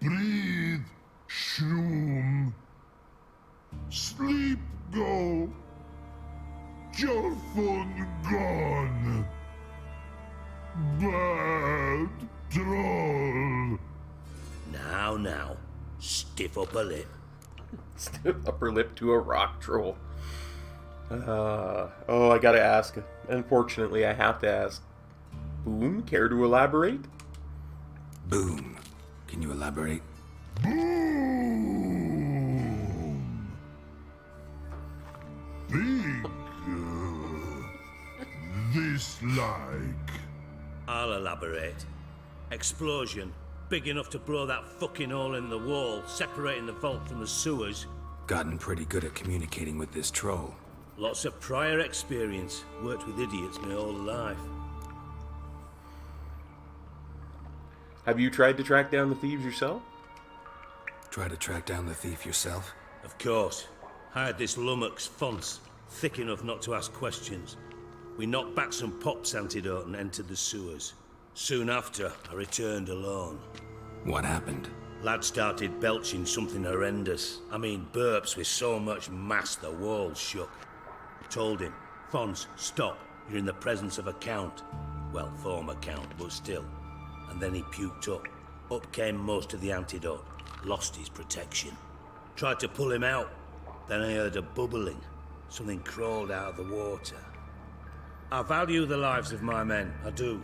Breathe. Shroom. Sleep go. Your phone gone. Bad troll. Now. Stiff upper lip. Stiff upper lip to a rock troll. I gotta ask. Unfortunately, I have to ask. Boom, care to elaborate? Boom. Can you elaborate? Boom. Big. This like. I'll elaborate. Explosion. Big enough to blow that fucking hole in the wall, separating the vault from the sewers. Gotten pretty good at communicating with this troll. Lots of prior experience. Worked with idiots my whole life. Have you tried to track down the thieves yourself? Try to track down the thief yourself? Of course. Hired this lummox, Fonce, thick enough not to ask questions. We knocked back some pops antidote and entered the sewers. Soon after, I returned alone. What happened? Lad started belching something horrendous. I mean, burps with so much mass the walls shook. Told him, Fonce, stop. You're in the presence of a count. Well, former count, but still. And then he puked up. Up came most of the antidote. Lost his protection. Tried to pull him out. Then I heard a bubbling. Something crawled out of the water. I value the lives of my men, I do.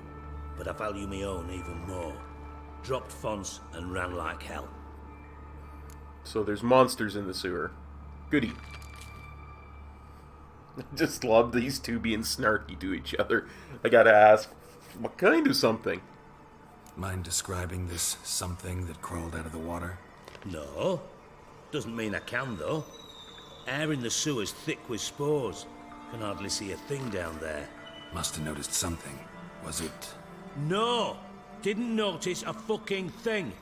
But I value my own even more. Dropped Fonce and ran like hell. So there's monsters in the sewer. Goody. I just love these two being snarky to each other. I gotta ask, what kind of something? Mind describing this something that crawled out of the water? No. Doesn't mean I can, though. Air in the sewer's thick with spores. Can hardly see a thing down there. Must have noticed something. Was it... No! Didn't notice a fucking thing.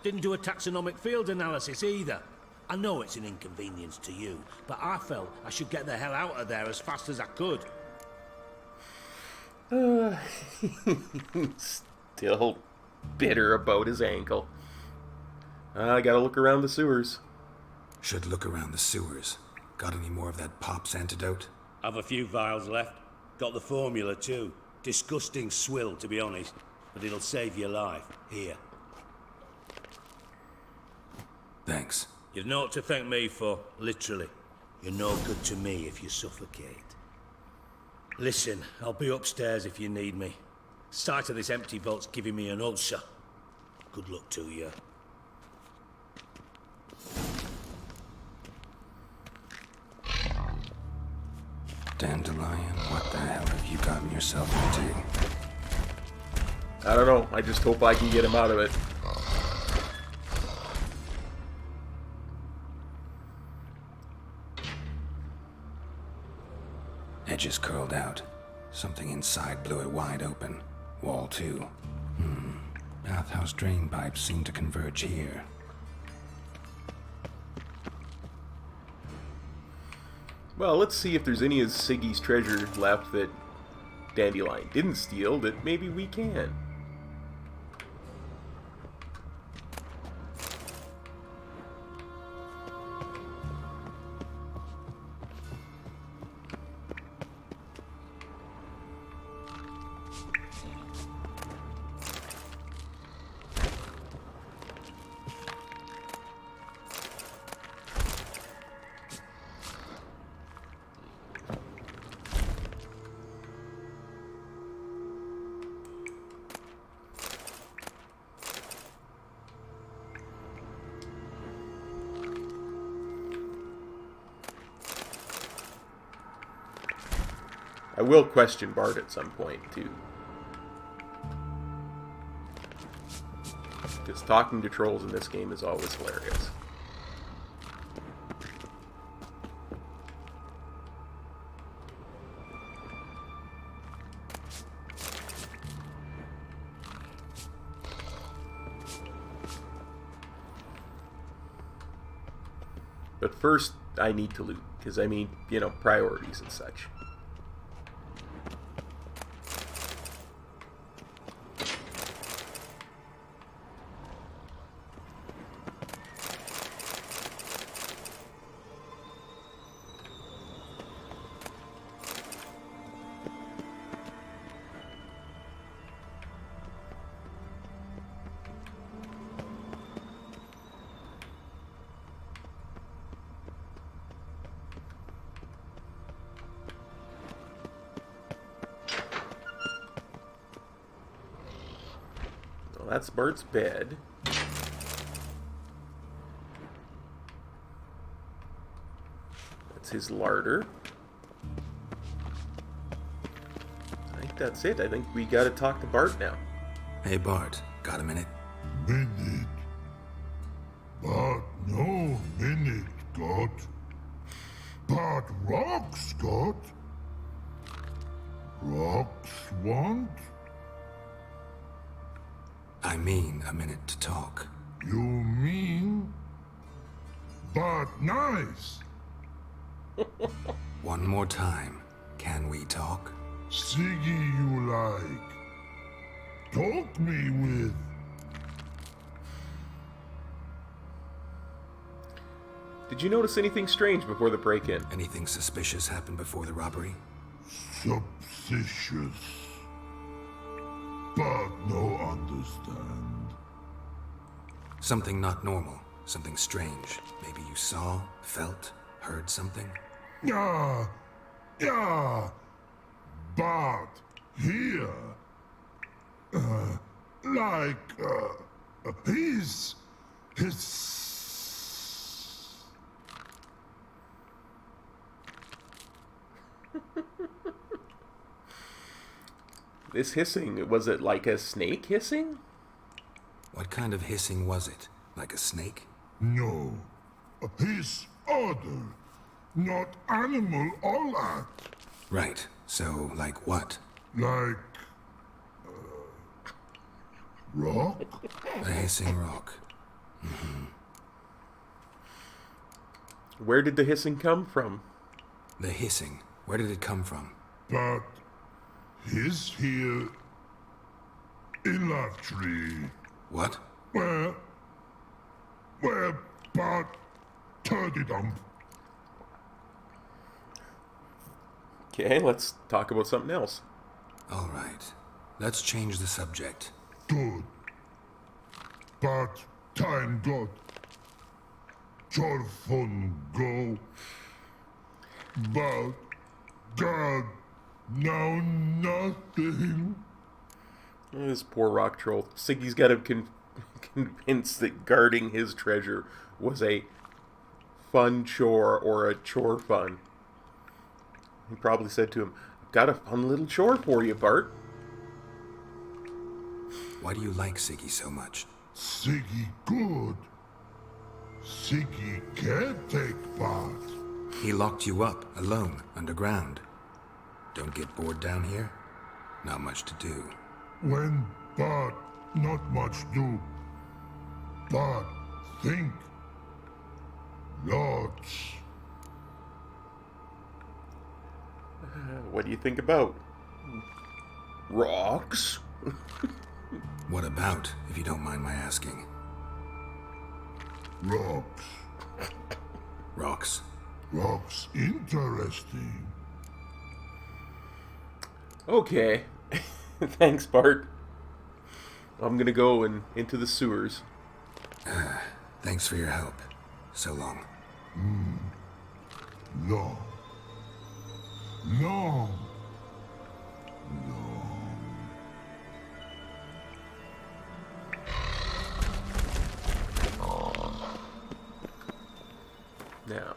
Didn't do a taxonomic field analysis either. I know it's an inconvenience to you, but I felt I should get the hell out of there as fast as I could. Still bitter about his ankle. I gotta look around the sewers. Should look around the sewers. Got any more of that Pops antidote? I've a few vials left. Got the formula too. Disgusting swill, to be honest. But it'll save your life. Here. Thanks. You've naught to thank me for, literally. You're no good to me if you suffocate. Listen, I'll be upstairs if you need me. Sight of this empty vault's giving me an ulcer. Good luck to you. Dandelion, what the hell have you gotten yourself into? I don't know. I just hope I can get him out of it. Edges curled out. Something inside blew it wide open. Wall too. Bathhouse drain pipes seem to converge here. Well, let's see if there's any of Siggy's treasure left that Dandelion didn't steal that maybe we can. I will question Bart at some point, too. Because talking to trolls in this game is always hilarious. But first, I need to loot, because I mean, you know, priorities and such. That's Bart's bed. That's his larder. I think that's it. I think we gotta talk to Bart now. Hey Bart, got a minute? Minute. But no minute, got. But rocks, got. Rocks want? I mean a minute to talk. You mean? But nice. One more time. Can we talk? Siggy you like. Talk me with. Did you notice anything strange before the break-in? Anything suspicious happened before the robbery? Suspicious. But no understand. Something not normal. Something strange. Maybe you saw, felt, heard something? Yeah. But here. His. This hissing, was it like a snake hissing? What kind of hissing was it? Like a snake? No. His other. Not animal all that. Right. So, like what? Like... rock? A hissing rock. Mm-hmm. Where did the hissing come from? The hissing. Where did it come from? But... he's here... in that tree. What? Where... but... turdy dump. Okay, let's talk about something else. All right. Let's change the subject. Good. But time got. Your fun go. But God, now nothing. This poor rock troll. Siggy's got him convinced that guarding his treasure was a fun chore or a chore fun. He probably said to him, "I've got a fun little chore for you, Bart." Why do you like Siggy so much? Siggy good. Siggy can't take part. He locked you up, alone, underground. Don't get bored down here? Not much to do. When but not much do. But think. Lots. What do you think about? Rocks? What about, if you don't mind my asking? Rocks. Rocks. Rocks interesting. Okay. Thanks, Bart. I'm gonna go into the sewers. Thanks for your help. So long. Long. Long. Now.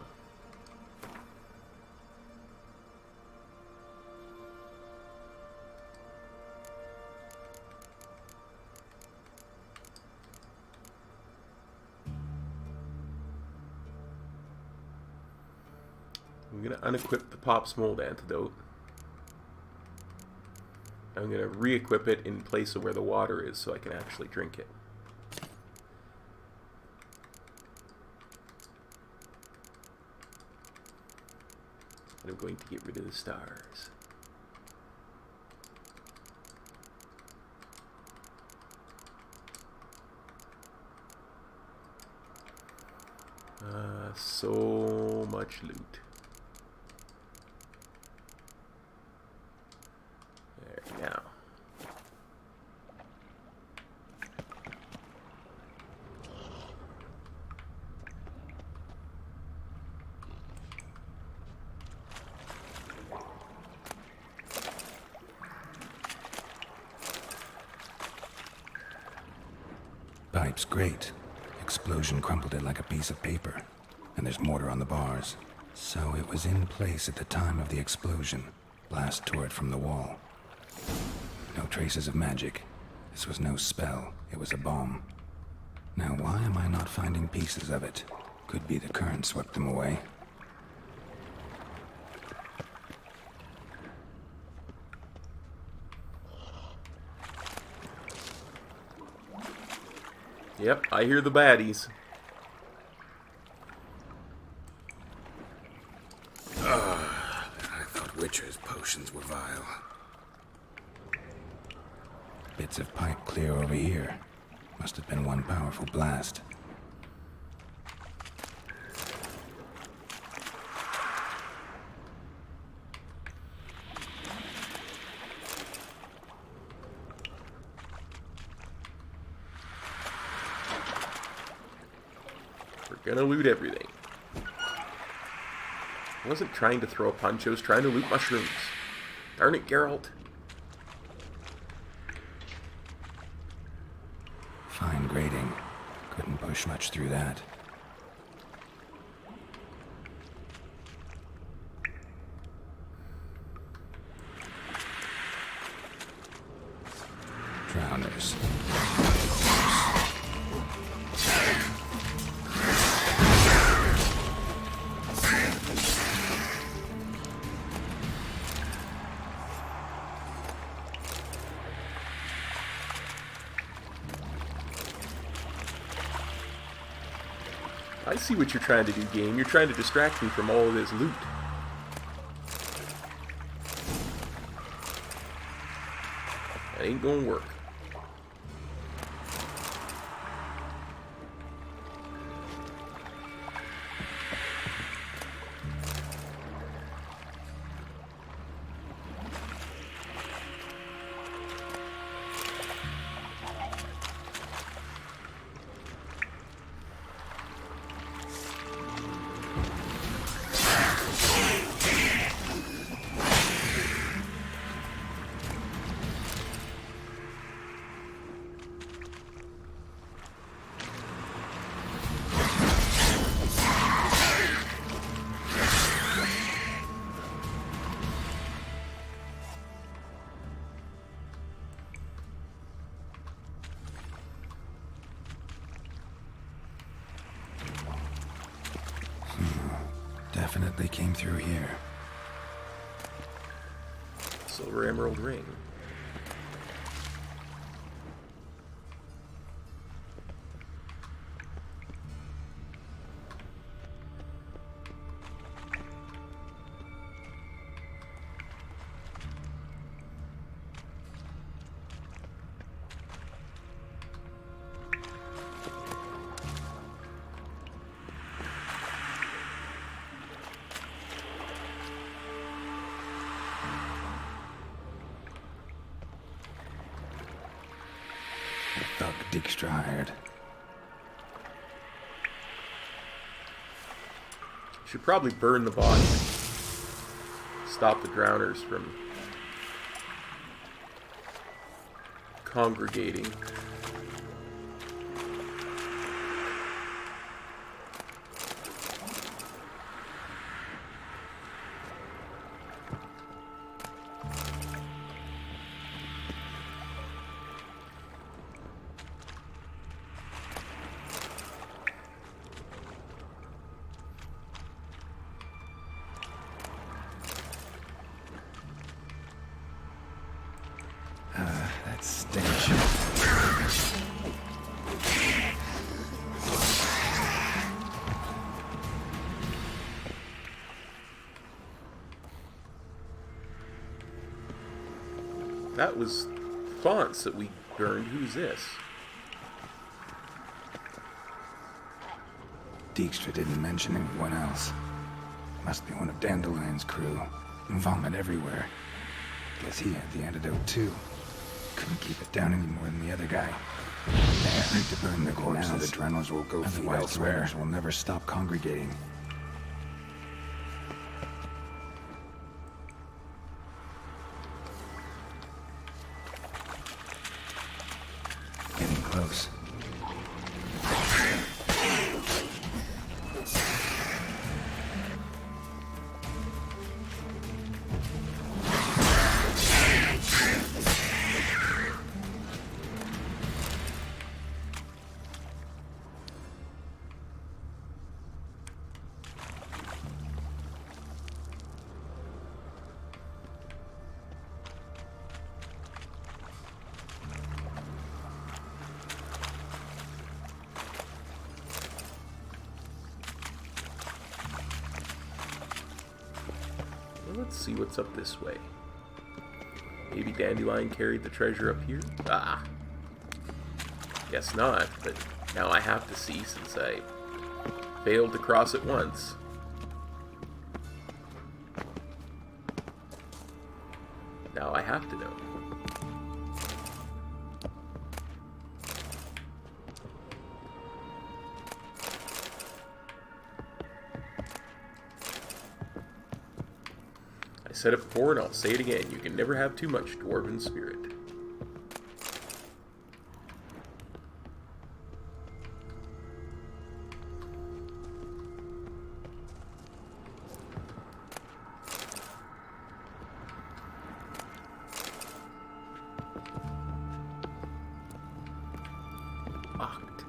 I'm going to unequip the Pop's Mold Antidote. I'm going to re-equip it in place of where the water is so I can actually drink it. And I'm going to get rid of the stars. So much loot. There, now. Pipe's great. Explosion crumpled it like a piece of paper. And there's mortar on the bars. So it was in place at the time of the explosion. Blast tore it from the wall. No traces of magic. This was no spell. It was a bomb. Now why am I not finding pieces of it? Could be the current swept them away. Yep, I hear the baddies. I thought Witcher's potions were vile. Bits of pipe clear over here. Must have been one powerful blast. We're gonna loot everything. I wasn't trying to throw a punch, I was trying to loot mushrooms. Darn it, Geralt. Fine grading. Couldn't push much through that. Drowners. I see what you're trying to do, game. You're trying to distract me from all of this loot. That ain't gonna work. Definitely came through here. Silver emerald ring. Thug Dijkstrahired. Should probably burn the body. Stop the drowners from congregating. That stench. that was fonts that we burned. Who's this? Dijkstra didn't mention anyone else. Must be one of Dandelion's crew. Vomit everywhere. Guess he had the antidote too. Couldn't keep it down any more than the other guy. There, need to burn the corpses. Now the Drennels will go feed elsewhere. Will never stop congregating. Getting close. Let's see what's up this way. Maybe Dandelion carried the treasure up here? Ah. Guess not, but now I have to see since I failed to cross it once. Now I have to know. I said it before and I'll say it again. You can never have too much dwarven spirit. Locked.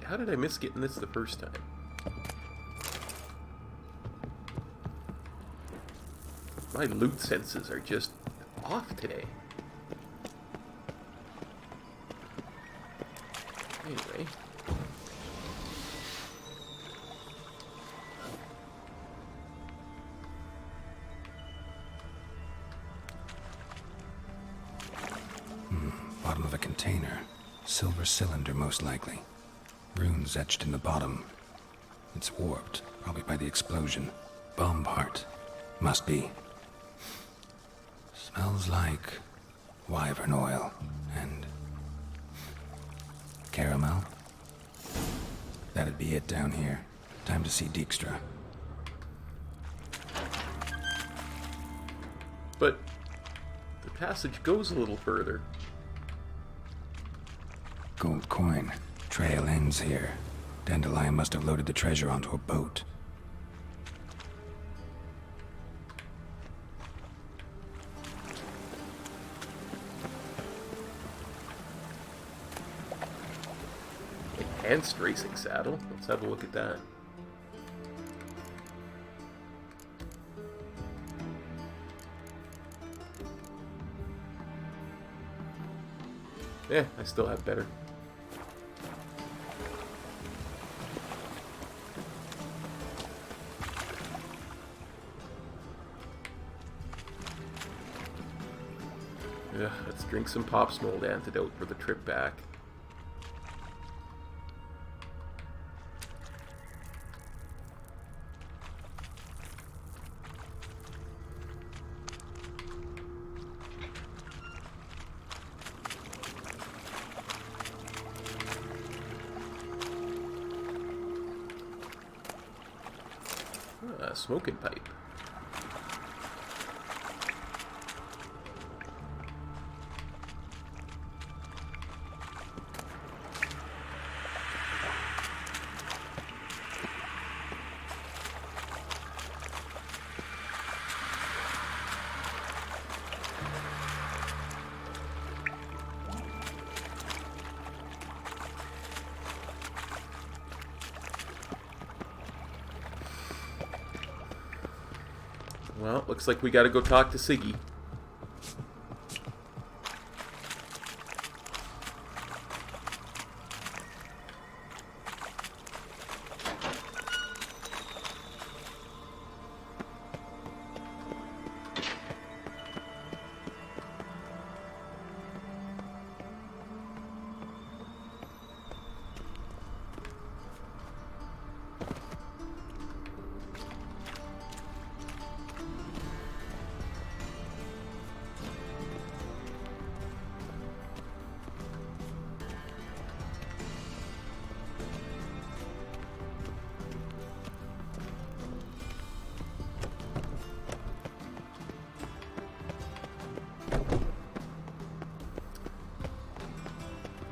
How did I miss getting this the first time? My loot senses are just off today. Anyway. Bottom of a container. Silver cylinder, most likely. Runes etched in the bottom. It's warped, probably by the explosion. Bomb part. Must be. Smells like wyvern oil and caramel. That'd be it down here. Time to see Dijkstra. But the passage goes a little further. Gold coin. Trail ends here. Dandelion must have loaded the treasure onto a boat. Enhanced racing saddle. Let's have a look at that. Yeah, I still have better. Let's drink some Pop's mold antidote for the trip back. Smoking pipe. Well, looks like we gotta go talk to Siggy.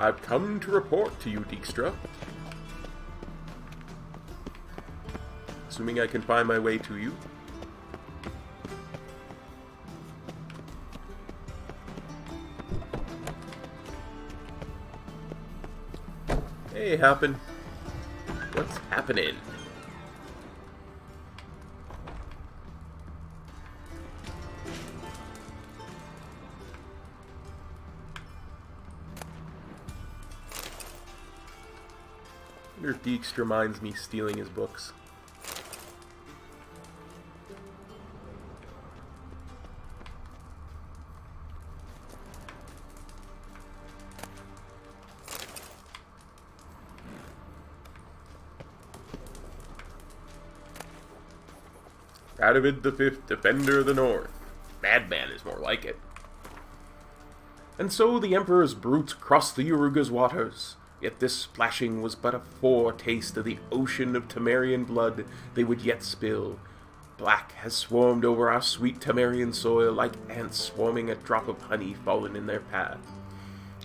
I've come to report to you, Dijkstra. Assuming I can find my way to you. Hey, Happen. What's happening? I wonder if Dijkstra minds me stealing his books. Radovid V, Defender of the North. Madman is more like it. And so the Emperor's brutes crossed the Uruga's waters. Yet this splashing was but a foretaste of the ocean of Temerian blood they would yet spill. Black has swarmed over our sweet Temerian soil like ants swarming a drop of honey fallen in their path.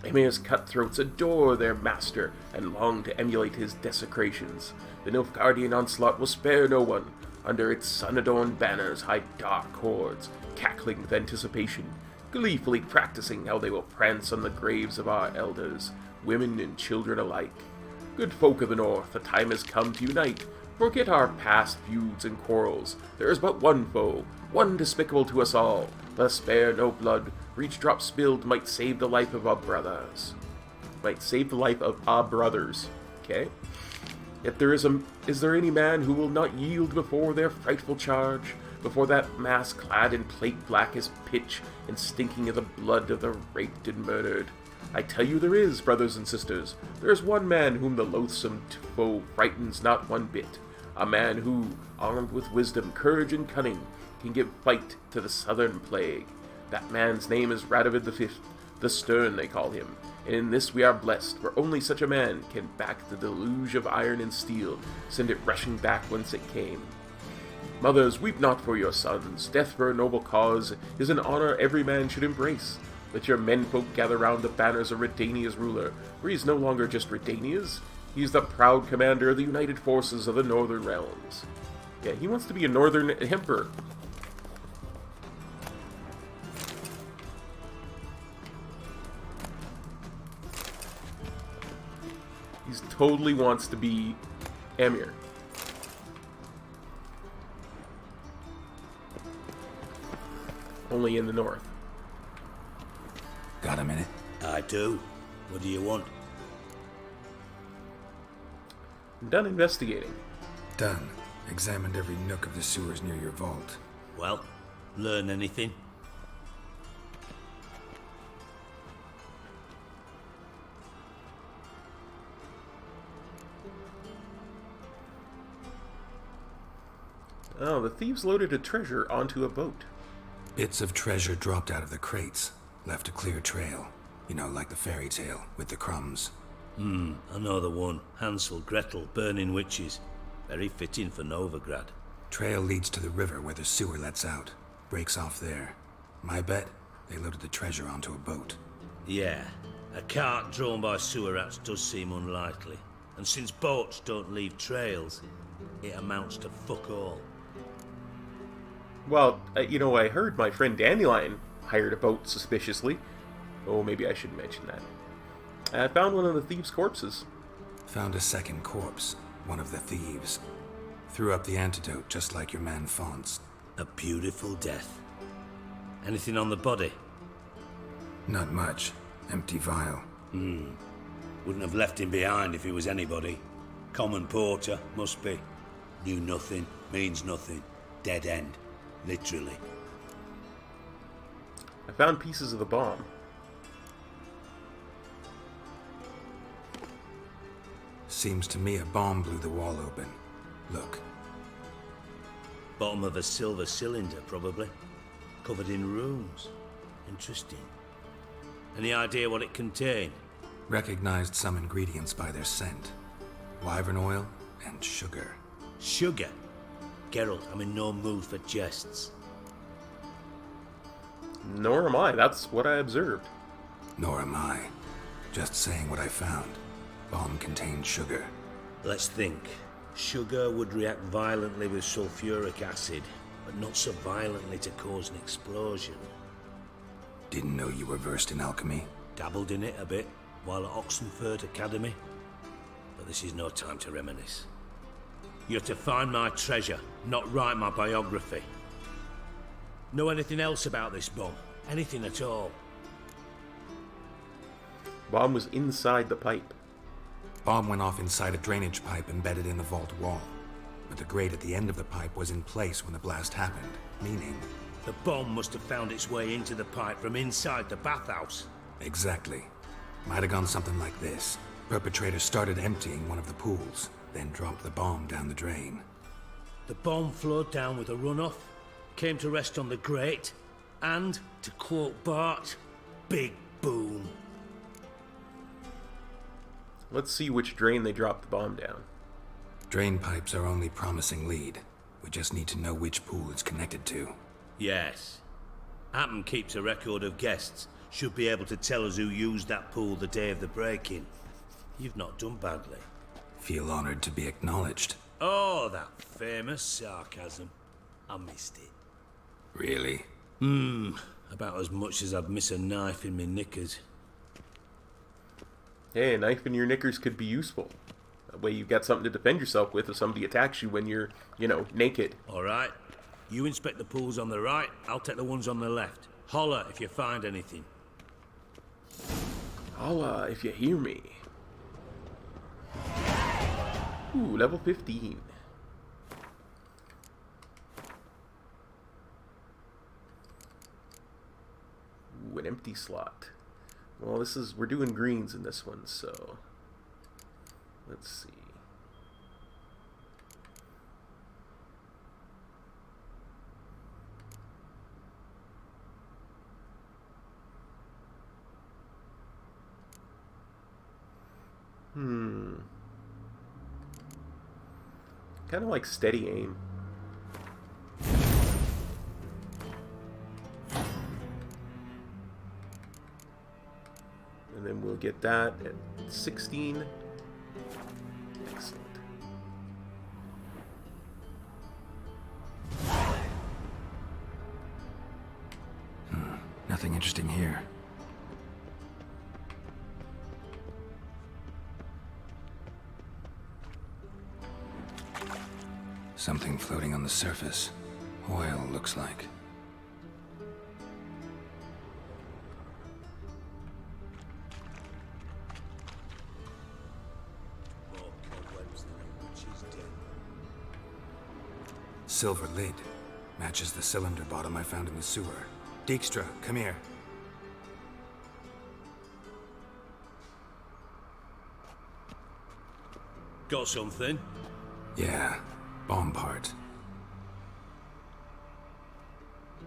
Emir's cutthroats adore their master and long to emulate his desecrations. The Nilfgaardian onslaught will spare no one. Under its sun-adorned banners hide dark hordes, cackling with anticipation, gleefully practicing how they will prance on the graves of our elders, women and children alike. Good folk of the North, the time has come to unite. Forget our past feuds and quarrels. There is but one foe, one despicable to us all. Let us spare no blood, for each drop spilled might save the life of our brothers. Okay? Yet is there any man who will not yield before their frightful charge, before that mass clad in plate black as pitch and stinking of the blood of the raped and murdered? I tell you there is, brothers and sisters. There is one man whom the loathsome foe frightens not one bit. A man who, armed with wisdom, courage, and cunning, can give fight to the southern plague. That man's name is Radovid V, the Stern they call him. And in this we are blessed, for only such a man can back the deluge of iron and steel, send it rushing back whence it came. Mothers, weep not for your sons. Death for a noble cause is an honor every man should embrace. Let your menfolk gather round the banners of Redania's ruler, for he is no longer just Redania's. He is the proud commander of the united forces of the Northern Realms. Yeah, he wants to be a Northern Emperor. He totally wants to be Emir. Only in the north. Got a minute? I do. What do you want? I'm done investigating. Done. Examined every nook of the sewers near your vault. Well, learn anything? Oh, the thieves loaded a treasure onto a boat. Bits of treasure dropped out of the crates. Left a clear trail. You know, like the fairy tale, with the crumbs. I know the one. Hansel, Gretel, burning witches. Very fitting for Novigrad. Trail leads to the river where the sewer lets out. Breaks off there. My bet, they loaded the treasure onto a boat. Yeah. A cart drawn by sewer rats does seem unlikely. And since boats don't leave trails, it amounts to fuck all. Well, I heard my friend Dandelion hired a boat suspiciously. Oh, maybe I shouldn't mention that. I found one of the thieves' corpses. Found a second corpse. One of the thieves. Threw up the antidote just like your man Fonz. A beautiful death. Anything on the body? Not much. Empty vial. Wouldn't have left him behind if he was anybody. Common porter, must be. Knew nothing, means nothing. Dead end. Literally. I found pieces of the bomb. Seems to me a bomb blew the wall open. Look. Bottom of a silver cylinder, probably. Covered in runes. Interesting. Any idea what it contained? Recognized some ingredients by their scent. Wyvern oil and sugar. Sugar? Geralt, I'm in no mood for jests. Nor am I. That's what I observed. Nor am I. Just saying what I found. Bomb contained sugar. Let's think. Sugar would react violently with sulfuric acid, but not so violently to cause an explosion. Didn't know you were versed in alchemy. Dabbled in it a bit while at Oxenford Academy. But this is no time to reminisce. You're to find my treasure, not write my biography. Know anything else about this bomb? Anything at all? Bomb was inside the pipe. Bomb went off inside a drainage pipe embedded in the vault wall. But the grate at the end of the pipe was in place when the blast happened, meaning... The bomb must have found its way into the pipe from inside the bathhouse. Exactly. Might have gone something like this. Perpetrator started emptying one of the pools, then dropped the bomb down the drain. The bomb flowed down with a runoff, came to rest on the grate, and, to quote Bart, big boom. Let's see which drain they dropped the bomb down. Drain pipes are only promising lead. We just need to know which pool it's connected to. Yes. Hammond keeps a record of guests. Should be able to tell us who used that pool the day of the break-in. You've not done badly. Feel honored to be acknowledged. Oh, that famous sarcasm. I missed it. Really? About as much as I'd miss a knife in my knickers. Hey, a knife in your knickers could be useful. That way you've got something to defend yourself with if somebody attacks you when you're, naked. Alright. You inspect the pools on the right, I'll take the ones on the left. Holler if you find anything. Holla if you hear me. Ooh, level 15. Ooh, an empty slot. Well, we're doing greens in this one, so let's see. Kind of like steady aim. And then we'll get that at 16. Excellent. Nothing interesting here. Something floating on the surface. Oil, looks like. Silver lid. Matches the cylinder bottom I found in the sewer. Dijkstra, come here. Got something? Yeah. Bomb part.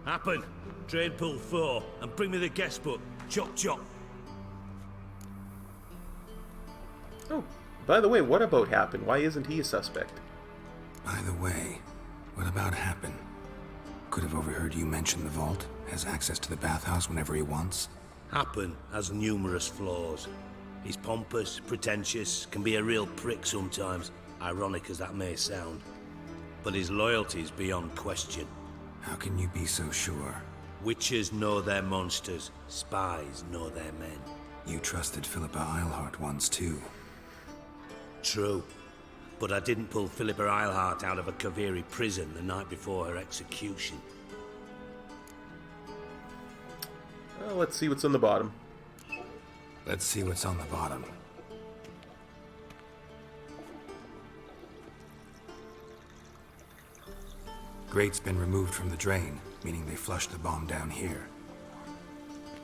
Happen. Drain pool 4 and bring me the guest book. Chop chop. Oh, by the way, what about Happen? Why isn't he a suspect? By the way, what about Happen? Could have overheard you mention the vault. Has access to the bathhouse whenever he wants. Happen has numerous flaws. He's pompous, pretentious, can be a real prick sometimes, ironic as that may sound. But his loyalty's beyond question. How can you be so sure? Witches know their monsters, spies know their men. You trusted Philippa Eilhart once too. True. But I didn't pull Philippa Eilhart out of a Kaviri prison the night before her execution. Well, let's see what's on the bottom. Let's see what's on the bottom. Grate's been removed from the drain, meaning they flushed the bomb down here.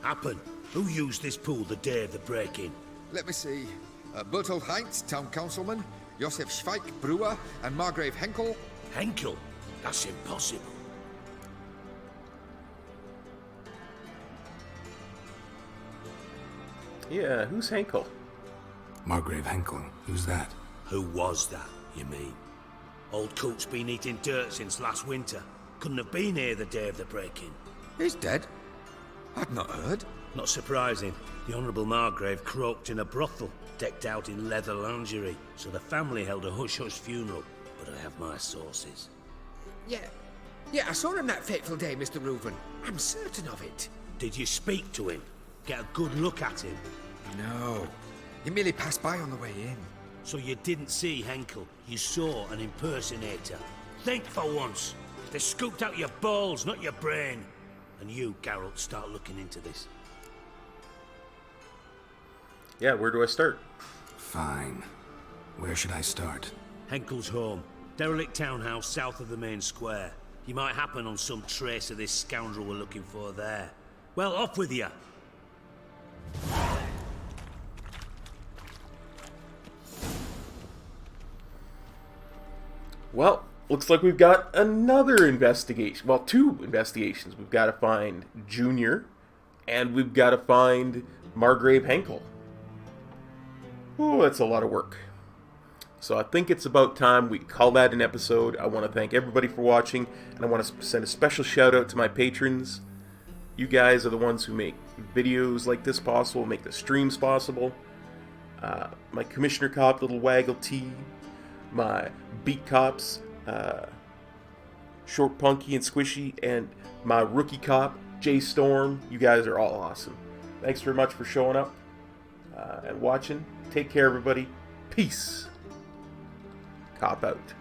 Happen. Who used this pool the day of the break-in? Let me see. Bertold Heinz, town councilman, Josef Schweik, brewer, and Margrave Henkel. Henkel? That's impossible. Yeah, who's Henkel? Margrave Henkel. Who's that? Who was that, you mean? Old Coot's been eating dirt since last winter. Couldn't have been here the day of the break-in. He's dead? I'd not heard. Not surprising. The Honourable Margrave croaked in a brothel, decked out in leather lingerie, so the family held a hush-hush funeral. But I have my sources. Yeah, I saw him that fateful day, Mr. Reuven. I'm certain of it. Did you speak to him? Get a good look at him? No. He merely passed by on the way in. So you didn't see Henkel. You saw an impersonator. Think for once. They scooped out your balls, not your brain. And you, Geralt, start looking into this. Yeah, where do I start? Fine. Where should I start? Henkel's home. Derelict townhouse south of the main square. You might happen on some trace of this scoundrel we're looking for there. Well, off with you. Well, looks like we've got another investigation. Well, two investigations. We've got to find Junior, and we've got to find Margrave Henkel. Oh, that's a lot of work. So I think it's about time we call that an episode. I want to thank everybody for watching, and I want to send a special shout out to my patrons. You guys are the ones who make videos like this possible, make the streams possible. My Commissioner Cop, Little Waggle T, my Beat Cops, Short Punky and Squishy, and my Rookie Cop, Jay Storm. You guys are all awesome. Thanks very much for showing up and watching. Take care, everybody. Peace. Cop out.